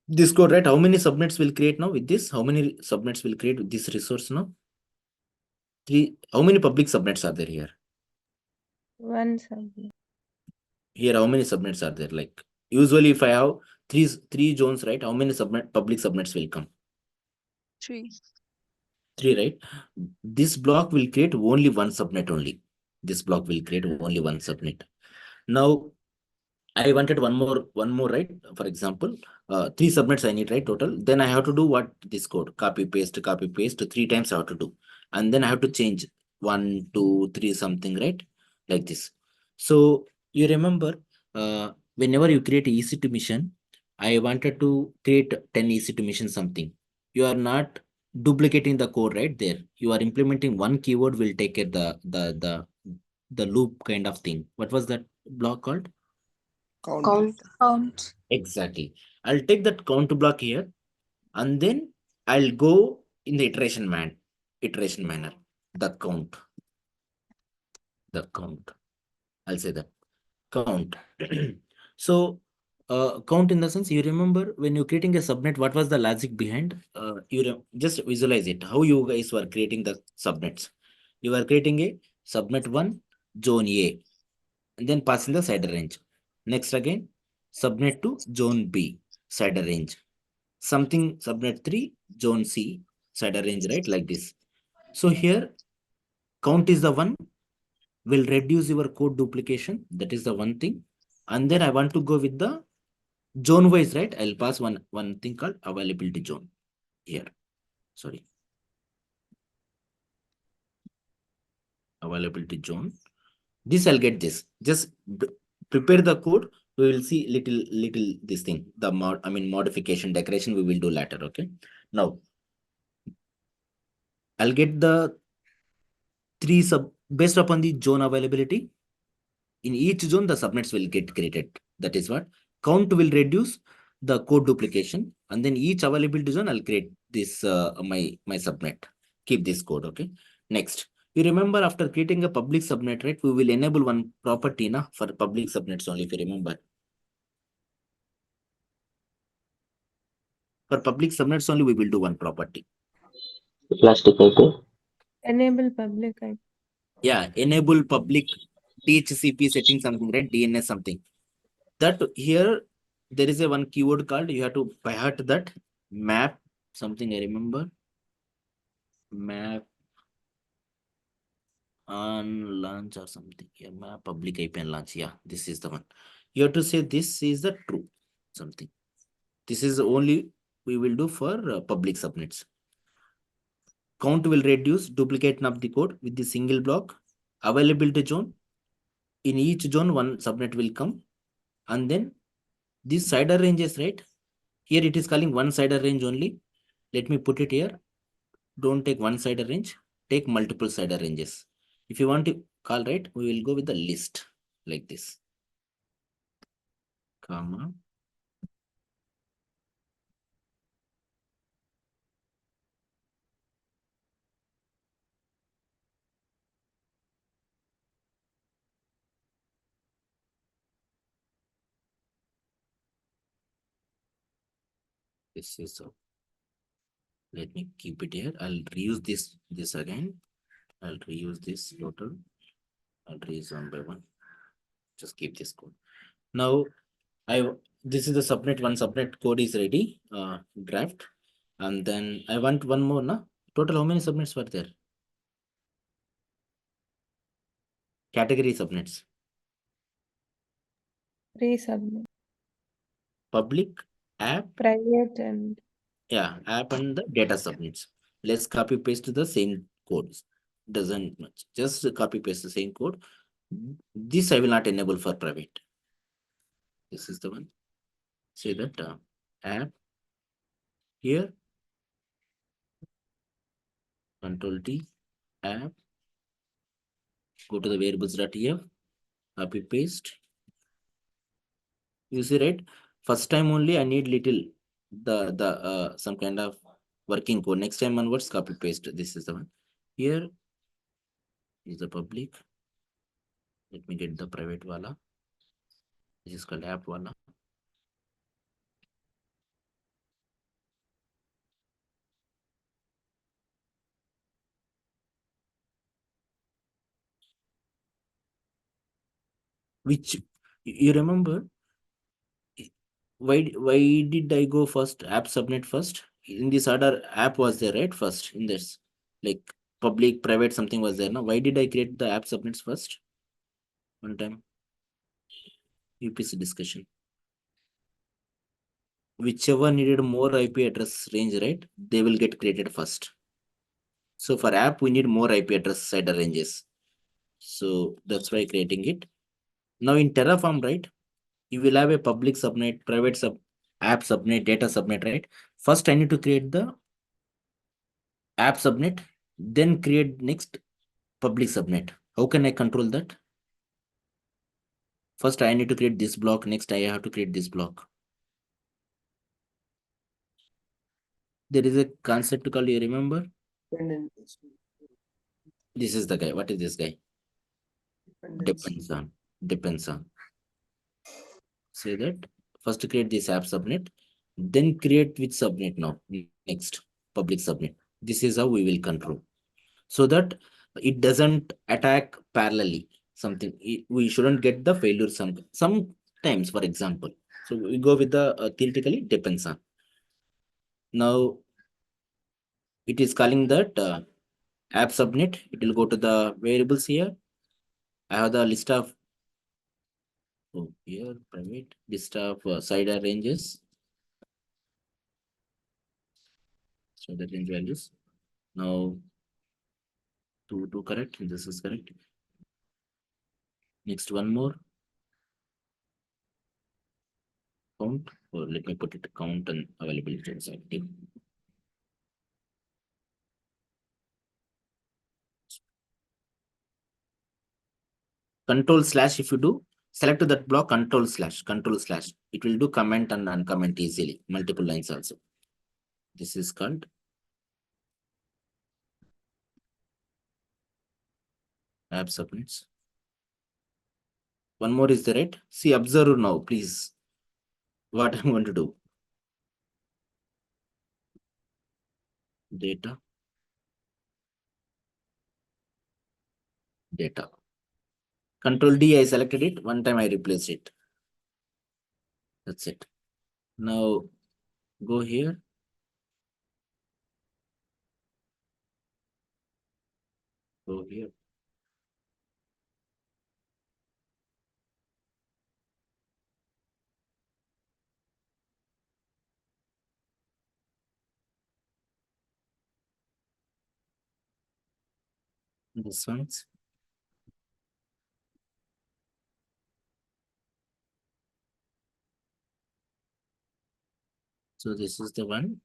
this code, right? How many subnets will create now with this? How many subnets will create with this resource now? 3. How many public subnets are there here? One subnet. Here, how many subnets are there? Like usually, if I have three zones, right? How many public subnets will come? 3. 3, right? This block will create only one subnet only. This block will create only one subnet. Now, I wanted one more, right? For example, 3 subnets I need, right? Total. Then I have to do what this code? Copy, paste, 3 times I have to do. And then I have to change 1, 2, 3, something, right? Like this. So you remember, whenever you create EC2 mission, I wanted to create 10 EC2 mission something. You are not duplicating the code right there. You are implementing one keyword will take care the loop kind of thing. What was that block called? Count. Exactly. I'll take that count block here, and then I'll go in the iteration manner. The count. I'll say that count. So count in the sense, you remember when you're creating a subnet, what was the logic behind? Just visualize it. How you guys were creating the subnets. You were creating a subnet 1 zone A, and then passing the cider range. Next again, subnet 2 zone B cider range. Something subnet 3 zone C, cider range, right? Like this. So here, count is the one, will reduce your code duplication. That is the one thing. And then I want to go with the zone wise, right? I'll pass one thing called availability zone here. Sorry. Availability zone. This I'll get this. Just prepare the code. We will see little this thing. The modification decoration we will do later. Okay. Now I'll get the three based upon the zone availability. In each zone, the subnets will get created. That is what count will reduce the code duplication, and then each availability zone I'll create this my subnet. Keep this code. Okay. Next, you remember after creating a public subnet, right? We will enable one property na for public subnets only. If you remember, for public subnets only, we will do one property. Plastic IP. Enable public IP. Yeah, enable public DHCP setting something, right? DNS something. That here there is a one keyword called, you have to pivot that map something. I remember map on launch or something. Yeah, map public IP and launch. Yeah, this is the one. You have to say this is the true something. This is only we will do for public subnets. Count will reduce duplication of the code with the single block. Availability zone. In each zone, one subnet will come, and then these cider ranges, right? Here it is calling one cider range only. Let me put it here. Don't take one cider range, take multiple cider ranges. If you want to call, right, we will go with the list like this. Comma. This is so. Let me keep it here. I'll reuse this again. I'll reuse this total. I'll reuse one by one. Just keep this code. Now this is the subnet. One subnet code is ready. Draft. And then I want one more. Na? Total how many subnets were there? Category subnets. 3 subnet. Public, app, Private and yeah, app and the data subnets. Let's copy paste the same codes. Doesn't much. Just copy paste the same code. This I will not enable for private. This is the one. Say that app here. Control T, app. Go to the variables.tf. Copy paste. You see, right? First time only I need little the some kind of working code. Next time onwards, copy paste. This is the one. Here is the public. Let me get the private wala. This is called app wala. Which you remember? Why did I go first? App subnet first. In this order, app was there, right? First in this, like public, private, something was there. Now, why did I create the app subnets first? One time. UPC discussion. Whichever needed more IP address range, right? They will get created first. So for app, we need more IP address cider ranges. So that's why creating it. Now in Terraform, right? You will have a public subnet, private app subnet, data subnet, right? First, I need to create the app subnet, then create next public subnet. How can I control that? First, I need to create this block. Next, I have to create this block. There is a concept called, you remember? This is the guy. What is this guy? Depends on. Say that first create this app subnet, then create which subnet now? Next, public subnet. This is how we will control. So that it doesn't attack parallelly. Something we shouldn't get the failure sometimes, for example. So we go with the theoretically depends on. Now it is calling that app subnet. It will go to the variables here. I have the list of here private list of cider ranges. So the range values. Now to correct. This is correct. Next one more. Count, or let me put it count and availability is active. Control slash, if you do select that block, control slash, it will do comment and uncomment easily, multiple lines also. This is called app subnets. One more is the right. See, observe now, please. What I'm going to do. Data. Control D, I selected it. One time I replaced it. That's it. Now go here. Go here. This one's. So this is the one.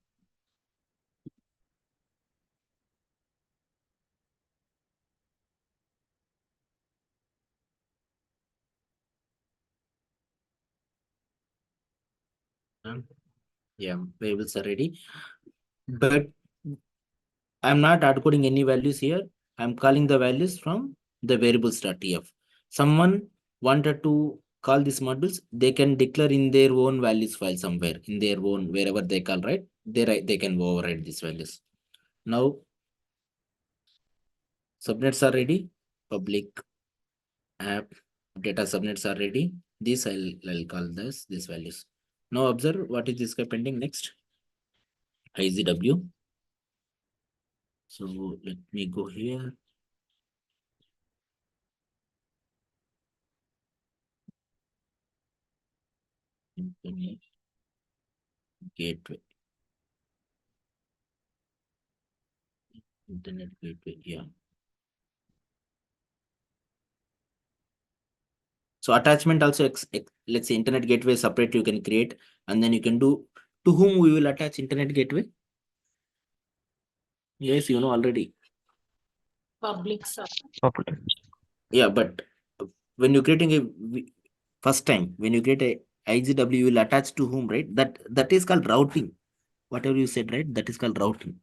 Yeah, variables are ready. But I'm not hard coding any values here. I'm calling the values from the variables.tf. Someone wanted to call these modules, they can declare in their own values file somewhere, in their own, wherever they call, right? They can override these values. Now, subnets are ready. Public app data subnets are ready. This I'll call these values. Now observe what is this guy pending next. IZW. So let me go here. Internet gateway. Internet gateway, yeah. So attachment also, let's say internet gateway separate you can create, and then you can do to whom we will attach internet gateway. Yes, you know already. Public sub. Yeah, but when you're creating first time, when you create a IGW, you will attach to whom, right? That is called routing. Whatever you said, right? That is called routing.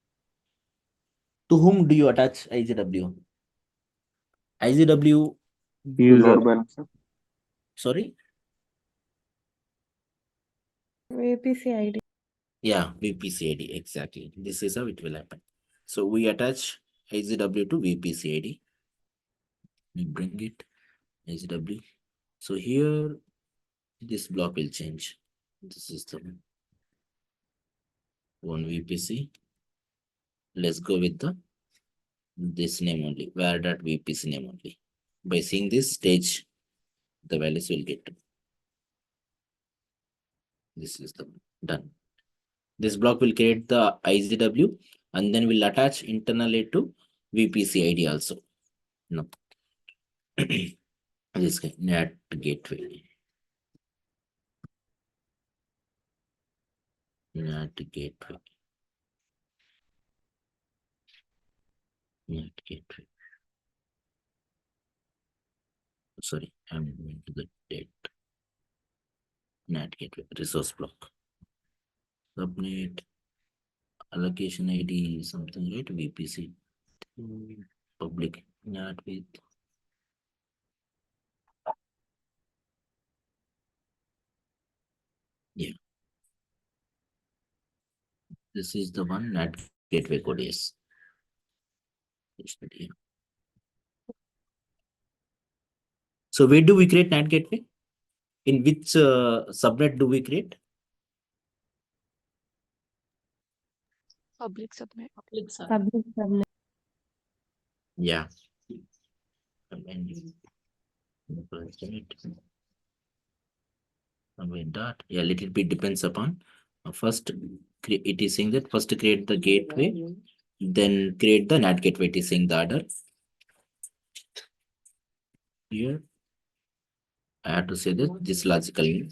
To whom do you attach IGW? IGW. Load balancer. Sorry. VPC ID. Yeah, VPC ID, exactly. This is how it will happen. So we attach IGW to VPC ID. We bring it IGW. So here, this block will change. This is the one VPC. Let's go with this name only, var.vpc name only. By seeing this stage, the values will get. This is the done. This block will create the IGW and then we'll attach internally to VPC ID also. No. This guy, NAT gateway. NAT gateway. NAT gateway. Sorry, I'm going to the date. NAT gateway, resource block. Subnet, allocation ID, something, right? VPC. Public NAT with. Yeah. This is the one NAT gateway code, yes. So where do we create NAT gateway? In which subnet do we create? Public subnet. Public server. Public subnet. Yeah. And dot. Yeah, little bit depends upon first it is saying that first create the gateway, then create the NAT gateway. It is saying the order. Here I have to say that this logically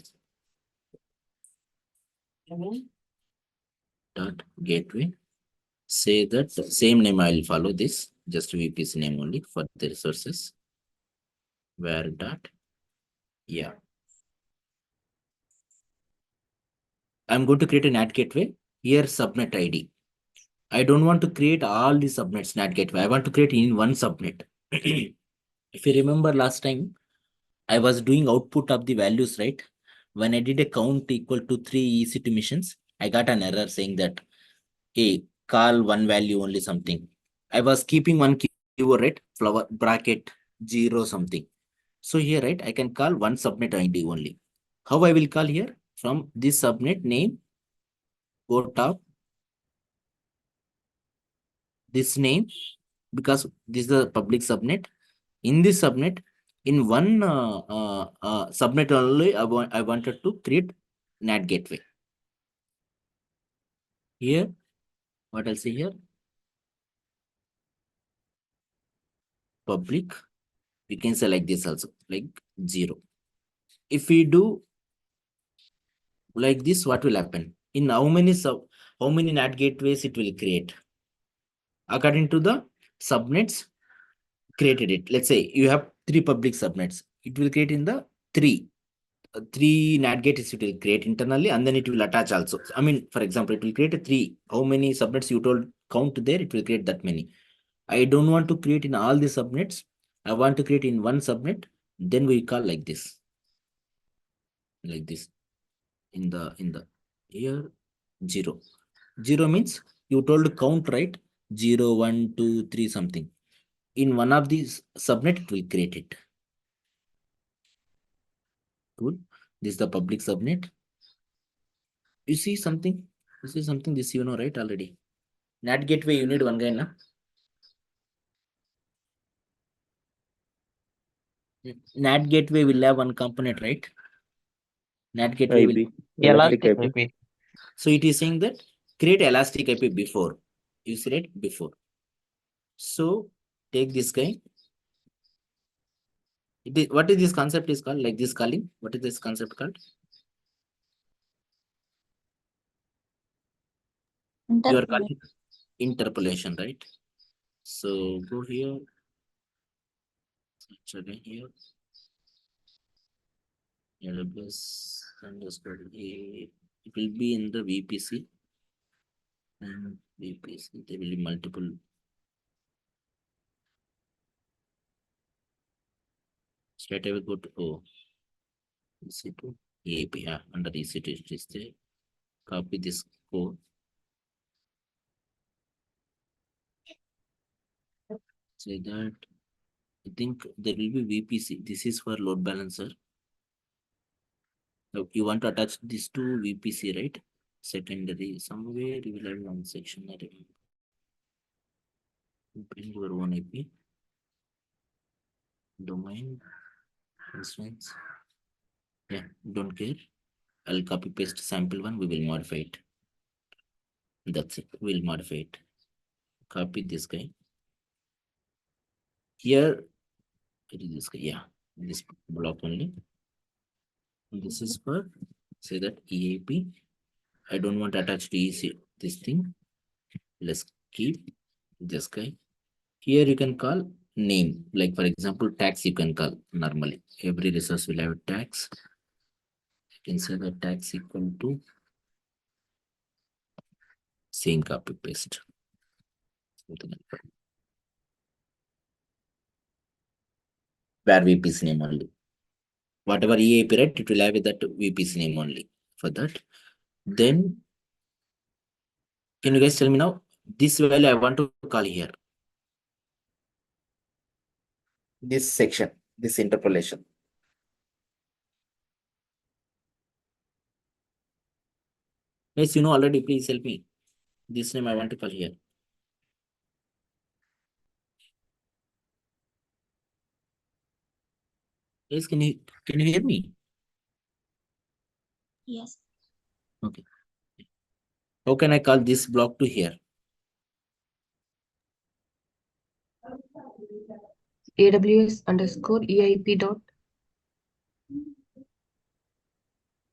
dot gateway. Say that same name I will follow this, just VPC name only for the resources. Where dot, yeah. I'm going to create a NAT gateway. Here subnet ID. I don't want to create all the subnets NAT gateway. I want to create in one subnet. If you remember last time, I was doing output of the values, right? When I did a count equal to 3 EC2 missions, I got an error saying that, hey, call one value only something. I was keeping one keyword, right? Flower bracket 0 something. So here, right, I can call one subnet ID only. How I will call here? From this subnet name, go top, this name, because this is the public subnet. In this subnet, in one subnet only, I wanted to create NAT gateway. Here, what I'll say here? Public, we can say like this also, like 0. If we do like this, what will happen? In how many NAT gateways it will create? According to the subnets created it. Let's say you have 3 public subnets. It will create in the 3 NAT gates it will create internally, and then it will attach also. I mean, for example, it will create a 3. How many subnets you told count there? It will create that many. I don't want to create in all the subnets. I want to create in one subnet. Then we call like this. Like this. In the here 0. 0 means you told count, right? 0, 1, 2, 3 something. In one of these subnet, it will create it. Good. This is the public subnet. You see something? You see something? This you know, right? Already. NAT gateway, you need one guy, na? NAT gateway will have one component, right? NAT gateway will. IP. Elastic Elastic IP. IP. So it is saying that create elastic IP before. You see it before. So take this guy. What is this concept is called? Like this calling. What is this concept called? You are calling interpolation, right? So go here. Search again here. LBS underscore A. It will be in the VPC. And VPC, there will be multiple. Straight away go to EC2 EAP. Yeah, under EC2 it is there. Copy this code. Say that I think there will be VPC. This is for load balancer. Now you want to attach this to VPC, right? Secondary, somewhere you will have one section. I remember. Bring your own IP. Domain. Instance. Yeah, don't care. I'll copy paste sample one. We will modify it. That's it. We'll modify it. Copy this guy. Here, it is this guy. Yeah, this block only. This is for say that EAP. I don't want to attach to EC this thing. Let's keep this guy. Here you can call name, like for example, tax you can call normally. Every resource will have a tax. You can say that tax equal to same copy paste. Something like that. Where VPC name only. Whatever EAP, right, it will have that VPC name only for that. Then, can you guys tell me now, this value I want to call here. This section, this interpolation. Yes, you know already, please help me. This name I want to call here. Yes, can you hear me? Yes. Okay. How can I call this block to here? AWS underscore EIP dot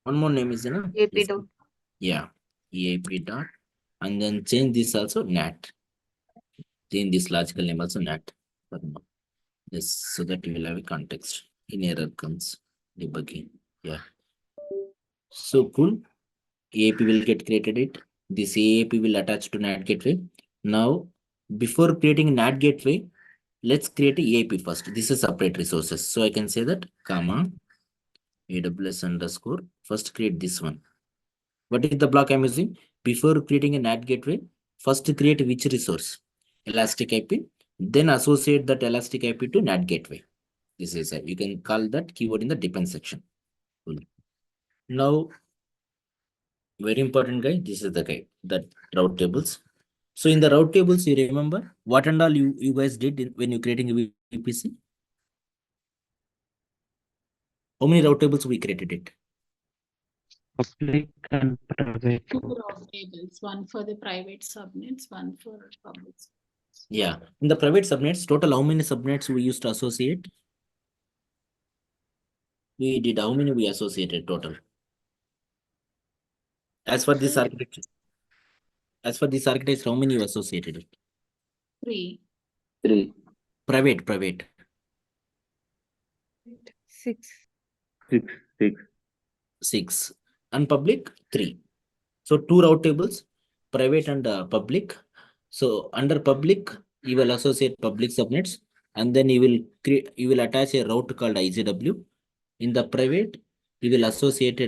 One more name is enough. EIP dot. Yeah, EAP dot, and then change this also NAT. Change this logical name also NAT. for now. Yes, so that you will have a context. In error comes debugging. Yeah. So cool. EAP will get created it. This EAP will attach to NAT gateway. Now, before creating NAT gateway, let's create a EAP first. This is separate resources. So I can say that comma AWS underscore first create this one. What is the block I'm using? Before creating a NAT gateway, first create which resource? Elastic IP, then associate that Elastic IP to NAT gateway. This is it. You can call that keyword in the depend section. Cool. Now, very important guy, this is the guy, that route tables. So in the route tables, you remember what and all you guys did when you creating a VPC? How many route tables we created it? Public and private. Two route tables, one for the private subnets, one for public. Yeah. In the private subnets, total how many subnets we used to associate? We did how many we associated total? As for this architecture, how many you associated it? 3. 3. Private. 6. 6. And public 3. So 2 route tables, private and public. So under public, you will associate public subnets, and then you will attach a route called IGW. In the private, you will associate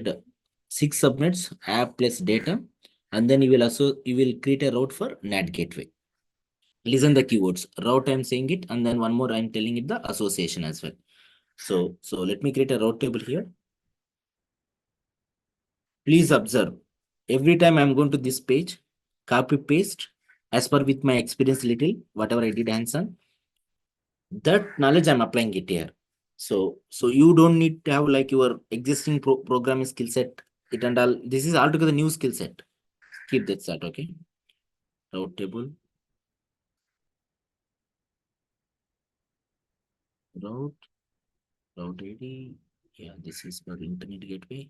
6 subnets, app plus data, and then you will create a route for NAT gateway. Listen the keywords. Route I'm saying it, and then one more I'm telling it the association as well. So let me create a route table here. Please observe, every time I'm going to this page, copy paste as per with my experience little, whatever I did hands-on, that knowledge I'm applying it here. So you don't need to have like your existing programming skill set, it and all. This is altogether new skill set. Keep that set, okay? Route table. Route ID. Yeah, this is for internet gateway.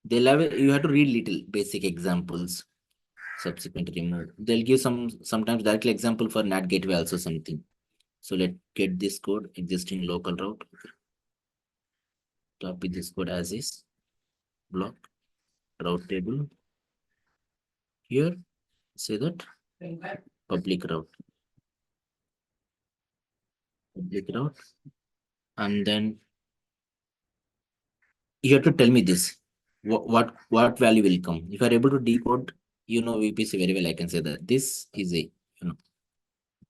They'll have you have to read little basic examples. Subsequent remove. They'll give sometimes directly example for NAT gateway also something. So let's get this code, existing local route. Copy this code as is. Block route table. Here, say that public route. And then you have to tell me this. What value will come? If you are able to decode, VPC very well, I can say that this is a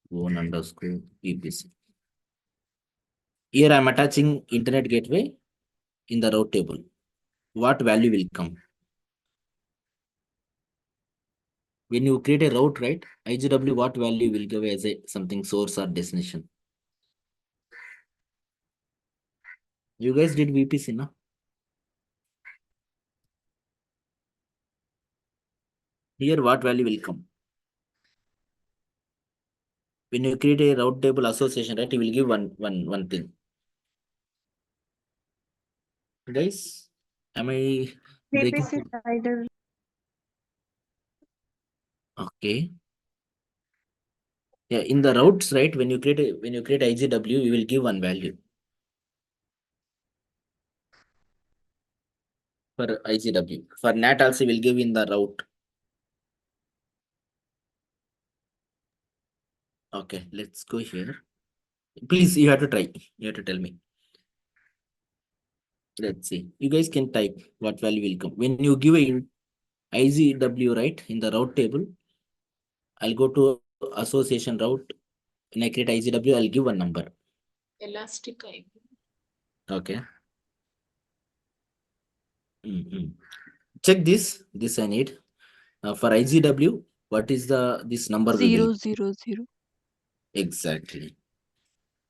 one underscore VPC. Here I'm attaching internet gateway in the route table. What value will come? When you create a route, right? IGW, what value will give as a something source or destination? You guys did VPC, no? Here, what value will come? When you create a route table association, right? You will give one thing. Guys, am I breaking? VPC idle. Okay. Yeah, in the routes, right? When you create IGW, you will give one value for IGW. For NAT also, will give in the route. Okay, let's go here. Please, you have to try. You have to tell me. Let's see. You guys can type what value will come. When you give a IGW, right, in the route table, I'll go to association route. When I create IGW, I'll give one number. Elastic IP. Okay. Check this. This I need. For IGW, What is this number? we Zero, will- zero, zero. Exactly.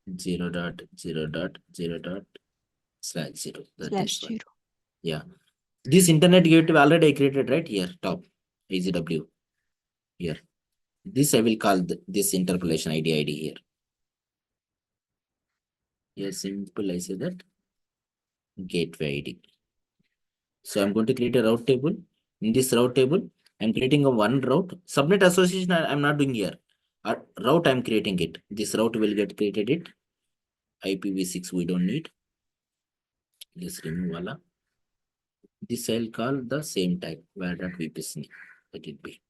0.0.0.0/0. That Slash is what. zero. Yeah. This internet gateway already I created right here, top AZW here. This I will call this interpolation ID here. Here simple I say that gateway ID. So I'm going to create a route table. In this route table, I'm creating a one route. Subnet association I'm not doing here. Route I'm creating it. This route will get created it. IPv6 we don't need. Just remove wala. This I'll call the same type where.vpc. Let it be.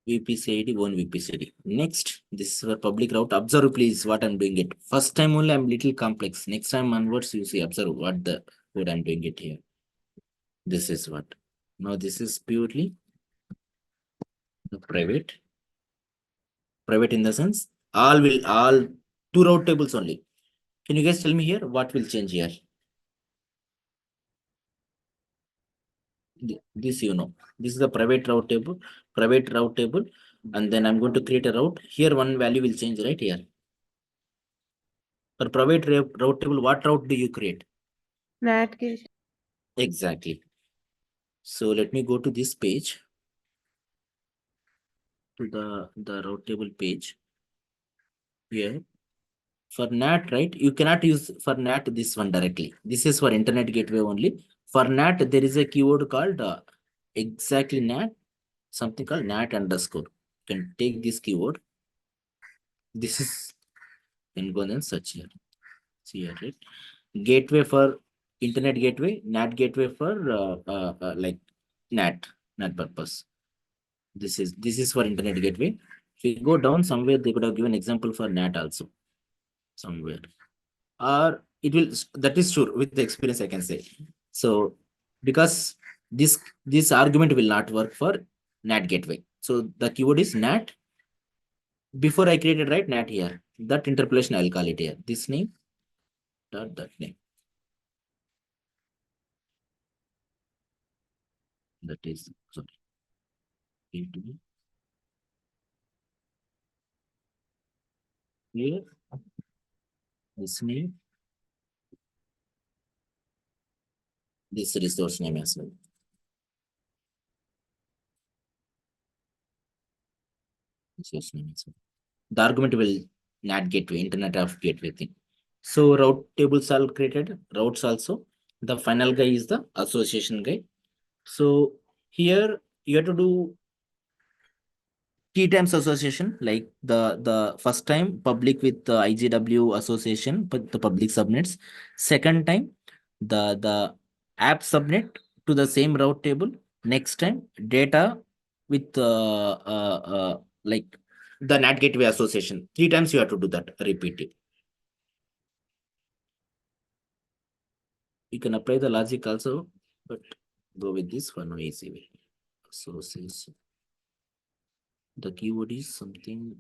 VPC ID, one VPC ID. Next, this is our public route. Observe please what I'm doing it. First time only I'm little complex. Next time onwards you see observe what the code I'm doing it here. This is what. Now this is purely the private. Private in the sense all two route tables only. Can you guys tell me here what will change here? This you know. This is the private route table, and then I'm going to create a route. Here one value will change right here. For private route table, what route do you create? NAT cache. Exactly. So let me go to this page, to the route table page. Here for NAT, right? You cannot use for NAT this one directly. This is for internet gateway only. For NAT, there is a keyword called exactly NAT, something called NAT underscore. You can take this keyword. This is can go and search here. See here, right? Gateway for internet gateway, NAT gateway for like NAT purpose. This is for internet gateway. If you go down somewhere, they could have given example for NAT also somewhere. Or it will, that is sure with the experience I can say. So because this argument will not work for NAT gateway. So the keyword is NAT. Before I created right NAT here, that interpolation I'll call it here. This name dot that name. That is sorry. Here this name, this resource name as well. Resource name as well. The argument will NAT gateway, internet of gateway thing. So route tables are created, routes also. The final guy is the association guy. So here you have to do T times association, like the first time public with the IGW association, but the public subnets. Second time the app subnet to the same route table. Next time data with like the NAT gateway association. 3 times you have to do that. Repeat it. You can apply the logic also, but go with this one easy way. Association. The keyword is something.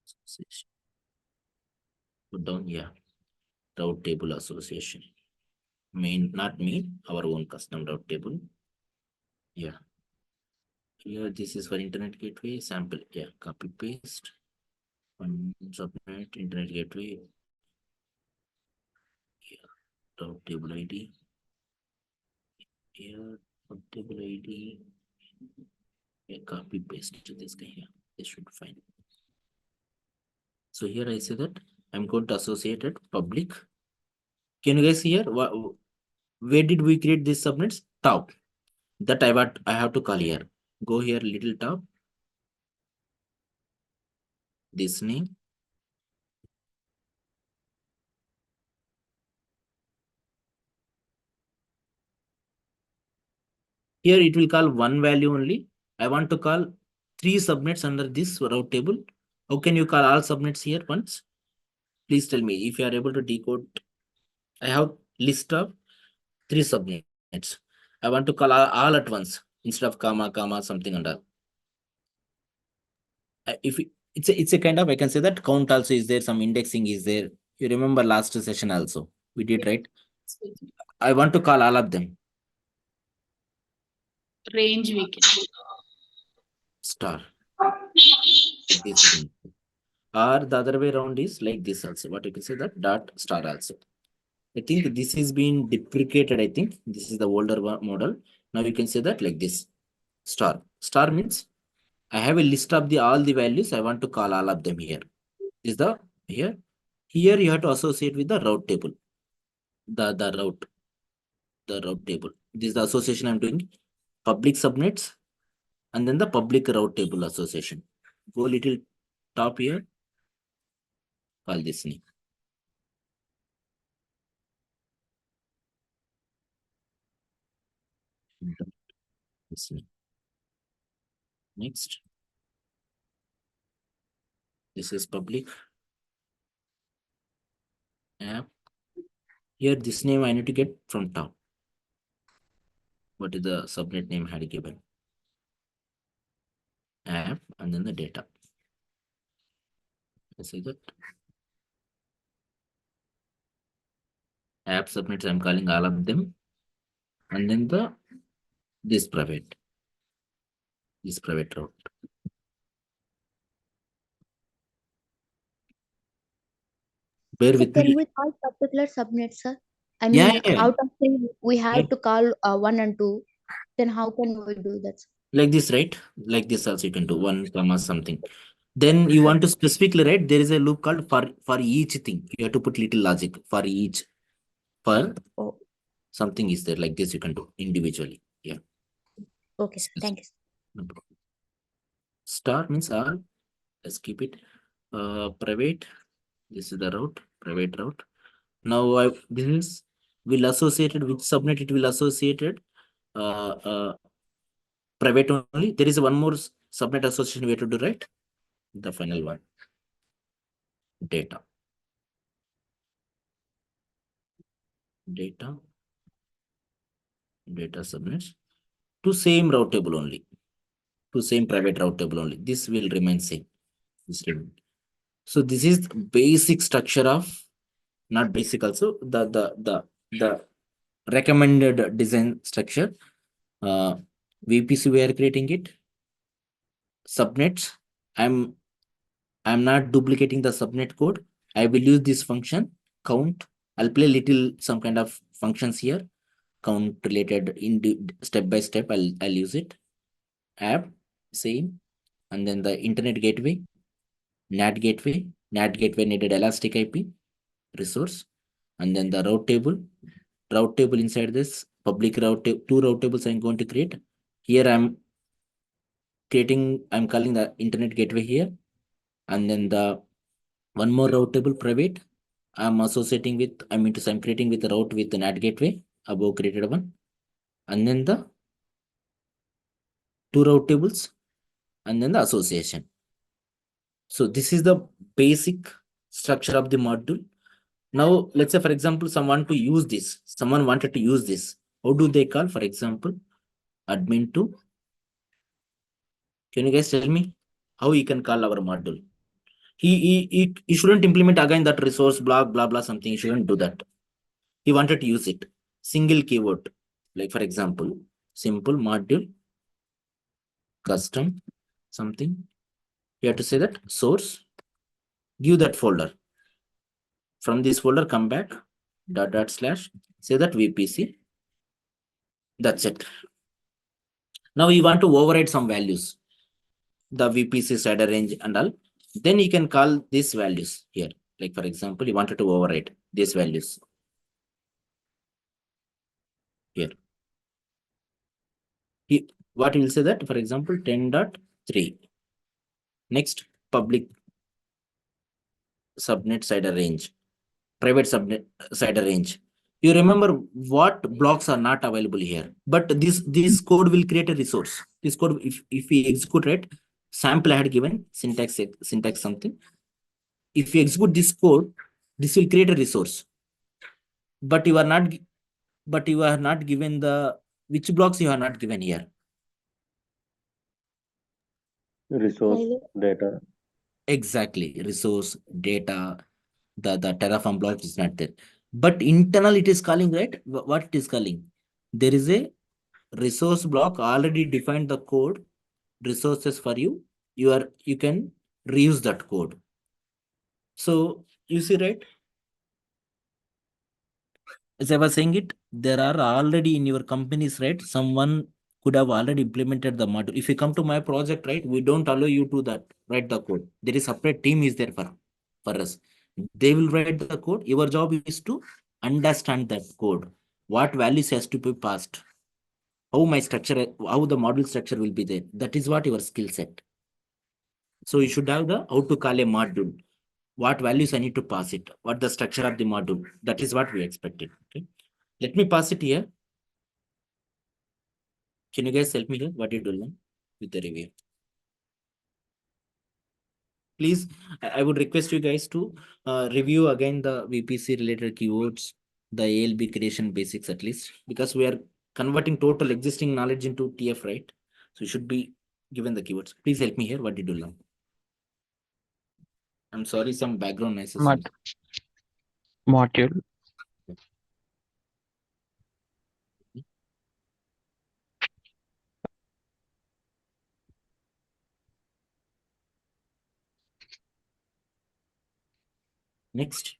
Association. Put down, yeah. Route table association. Not main, our own custom route table. Yeah. Here, this is for internet gateway sample. Yeah, copy paste. One subnet internet gateway. Yeah, route table ID. Here, route table ID. Yeah, copy paste to this guy here. This should find. So here I say that I'm going to associate it public. Can you guys hear? Where did we create these subnets? Top. That I have to call here. Go here, little top. This name. Here it will call one value only. I want to call 3 subnets under this route table. How can you call all subnets here once? Please tell me if you are able to decode. I have list of 3 subnets. I want to call all at once. instead of comma, something and all. If it's a kind of, I can say that count also is there, some indexing is there. You remember last session also we did, right? I want to call all of them Range we can. star. Like this you can- or the other way around is like this also. What you can say that dot star also. I think this is being deprecated. I think this is the older model. Now you can say that like this star. Star means I have a list of the all the values. I want to call all of them here. Is the here. Here you have to associate with the route table. The route table. This is the association I'm doing. Public subnets and then the public route table association. Go little top here. Call this name. This name. Next. This is public app. Here this name I need to get from top. What is the subnet name had given? App and then the data. I say that. App subnets I'm calling all of them. And then this private route. Bear with Can me. we call particular subnet, sir? I Yeah, mean, yeah. out of three, we have Like- to call 1 and 2. Then how can we do that? Like this, right? Like this also you can do 1 comma something. Then you want to specifically write, there is a loop called for each thing. You have to put little logic for each. For Oh. something is there like this you can do individually. Yeah. Okay, sir. Thank you. No problem. Star means all. Let's keep it. Private. This is the route. Private route. Now this is will associated with subnet. It will associated. Private only. There is one more subnet association we have to do, right? The final one. Data. Data subnets to same route table only. To same private route table only. This will remain same. So this is the basic structure of, not basic also, the recommended design structure. VPC we are creating it. Subnets. I'm not duplicating the subnet code. I will use this function count. I'll play little some kind of functions here. Count related in step by step. I'll use it. App same, and then the internet gateway, NAT gateway. NAT gateway needed elastic IP resource, and then the route table. Route table inside this public route two route tables I'm going to create. Here I'm calling the internet gateway here, and then the one more route table private. I'm associating with, I'm creating with the route with the NAT gateway above created one, and then the two route tables, and then the association. So this is the basic structure of the module. Now, let's say, for example, someone wanted to use this. How do they call? For example, admin to. Can you guys tell me how he can call our module? He shouldn't implement again that resource block, blah, blah, something. He shouldn't do that. He wanted to use it. Single keyword. Like, for example, simple module, custom, something. You have to say that source, give that folder. From this folder, come back, .. say that VPC. That's it. Now you want to override some values, the VPC slider range and all. Then you can call these values here. Like, for example, you wanted to override these values here. What will say that, for example, 10.3. Next, public subnet slider range, private subnet slider range. You remember what blocks are not available here, but this code will create a resource. This code, if we execute it, sample I had given syntax something. If you execute this code, this will create a resource. But you are not given the which blocks you are not given here. Resource, data. Exactly. Resource, data, the Terraform block is not there. But internal it is calling, right? What it is calling? There is a resource block already defined the code, resources for you. You can reuse that code. So you see, right? As I was saying it, there are already in your companies, right? Someone could have already implemented the module. If you come to my project, right, we don't allow you to that write the code. There is separate team is there for us. They will write the code. Your job is to understand that code. What values has to be passed. How my structure, how the module structure will be there. That is what your skill set. So you should have the how to call a module. What values I need to pass it. What the structure of the module. That is what we expected. Okay. Let me pass it here. Can you guys help me here? What did you do with the review? Please, I would request you guys to review again the VPC related keywords, the ALB creation basics at least, because we are converting total existing knowledge into TF, right? So you should be given the keywords. Please help me here. What did you learn? I'm sorry, some background noises. Module. Next.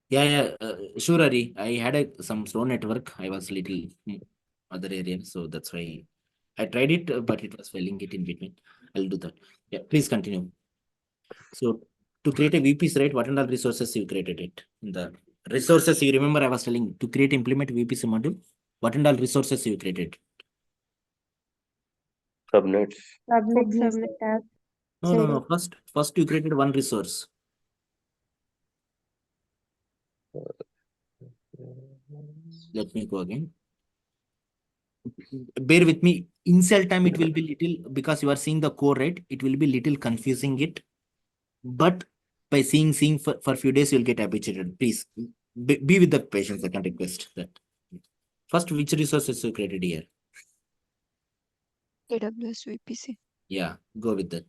Yeah, sure, Ari. I had some slow network. I was little other area, so that's why I tried it, but it was failing it in between. I'll do that. Yeah, please continue. So to create a VPC, right? What and all resources you created it? In the resources, you remember I was telling to create implement VPC module. What and all resources you created? Subnets. Subnet tab. No. First you created one resource. Let me go again. Bear with me. Initial time it will be little because you are seeing the core, right? It will be little confusing it, but by seeing for few days you'll get habituated. Please be with the patience. I can request that. First, which resources you created here? AWS VPC. Yeah, go with that.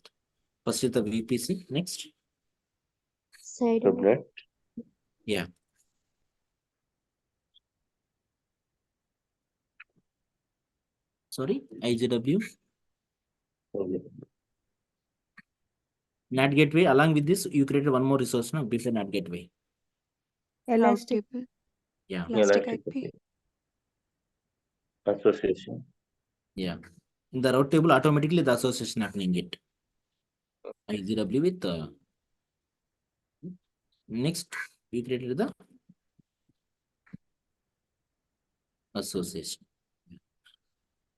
First is the VPC. Next. Subnet. Yeah. Sorry, IGW. NAT gateway. Along with this, you created one more resource now before NAT gateway. Elastic. Yeah. Elastic IP. Association. Yeah. In the route table, automatically the association happening it. IGW with next we created the association.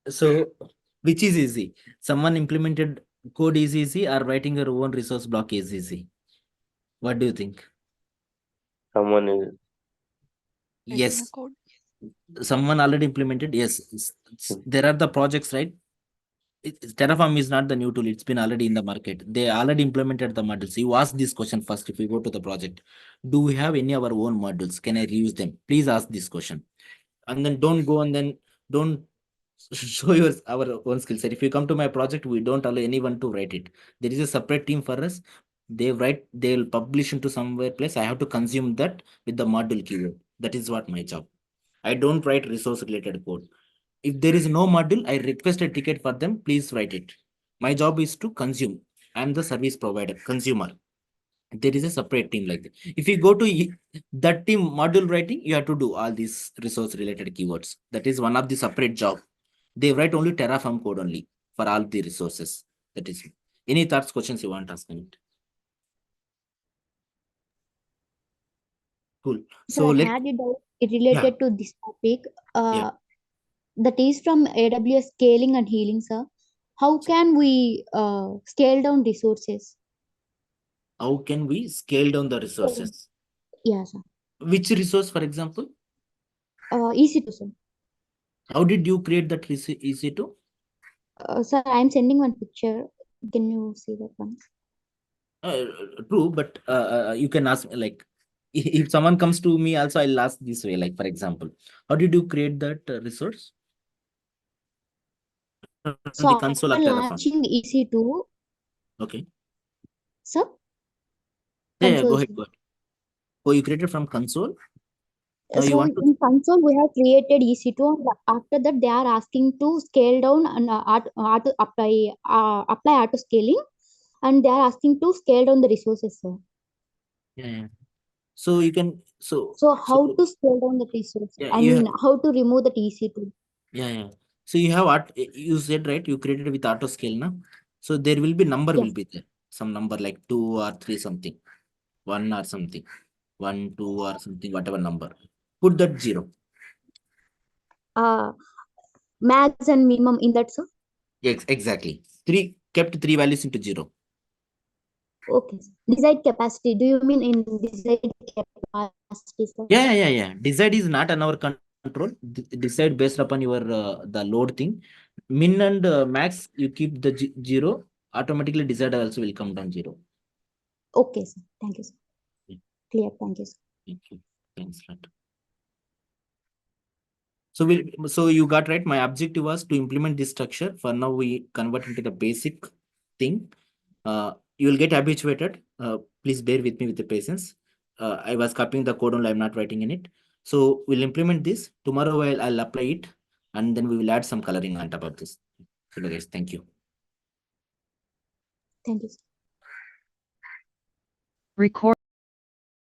So which is easy? Someone implemented code is easy or writing your own resource block is easy? What do you think? Someone is Yes. Code. Someone already implemented. Yes. There are the projects, right? Terraform is not the new tool. It's been already in the market. They already implemented the modules. You ask this question first. If we go to the project, do we have any of our own modules? Can I reuse them? Please ask this question. And then don't go and then don't show our own skill set. If you come to my project, we don't allow anyone to write it. There is a separate team for us. They'll publish into somewhere place. I have to consume that with the module keyword. That is what my job. I don't write resource related code. If there is no module, I request a ticket for them. Please write it. My job is to consume. I am the service provider, consumer. There is a separate team like that. If you go to that team module writing, you have to do all these resource related keywords. That is one of the separate job. They write only Terraform code only for all the resources. That is any thoughts, questions you want to ask me? Cool. So I had a doubt related to this topic. That is from AWS scaling and healing, sir. How can we scale down resources? How can we scale down the resources? Yeah, sir. Which resource, for example? EC2, sir. How did you create that EC2? Sir, I'm sending one picture. Can you see that one? True, but you can ask like if someone comes to me also, I'll ask this way. Like for example, how did you create that resource? So the console of after Terraform. launching EC2, Okay. sir, Yeah, console. go ahead. Oh, you created from console? Now you So want to, in console we have created EC2, and after that they are asking to scale down and auto apply auto scaling, and they are asking to scale down the resources, sir. yeah. So you can, So how to scale down the resources? Yeah, I you mean, how to remove the EC2? yeah. So you have you said, right? You created with auto scale now. So there will be number will Yes. be there. Some number like 2 or 3 something. 1 or something. 1, 2 or something, whatever number. Put that 0. Max and minimum in that, sir. Yes, exactly. Kept 3 values into 0. Okay, sir. Desired capacity. Do you mean in desired capacity, sir? Yeah. Decide is not on our control. Decide based upon your the load thing. Min and max, you keep the 0. Automatically decide also will come down 0. Okay, sir. Thank you, sir. Yeah. Clear. Thank you, sir. Thank you. Thanks, Rat. So you got right. My objective was to implement this structure. For now, we convert into the basic thing. You will get habituated. Please bear with me with the patience. I was copying the code only. I'm not writing in it. So we'll implement this tomorrow. I'll apply it, and then we will add some coloring on top of this. So guys, thank you. Thank you, sir. Record.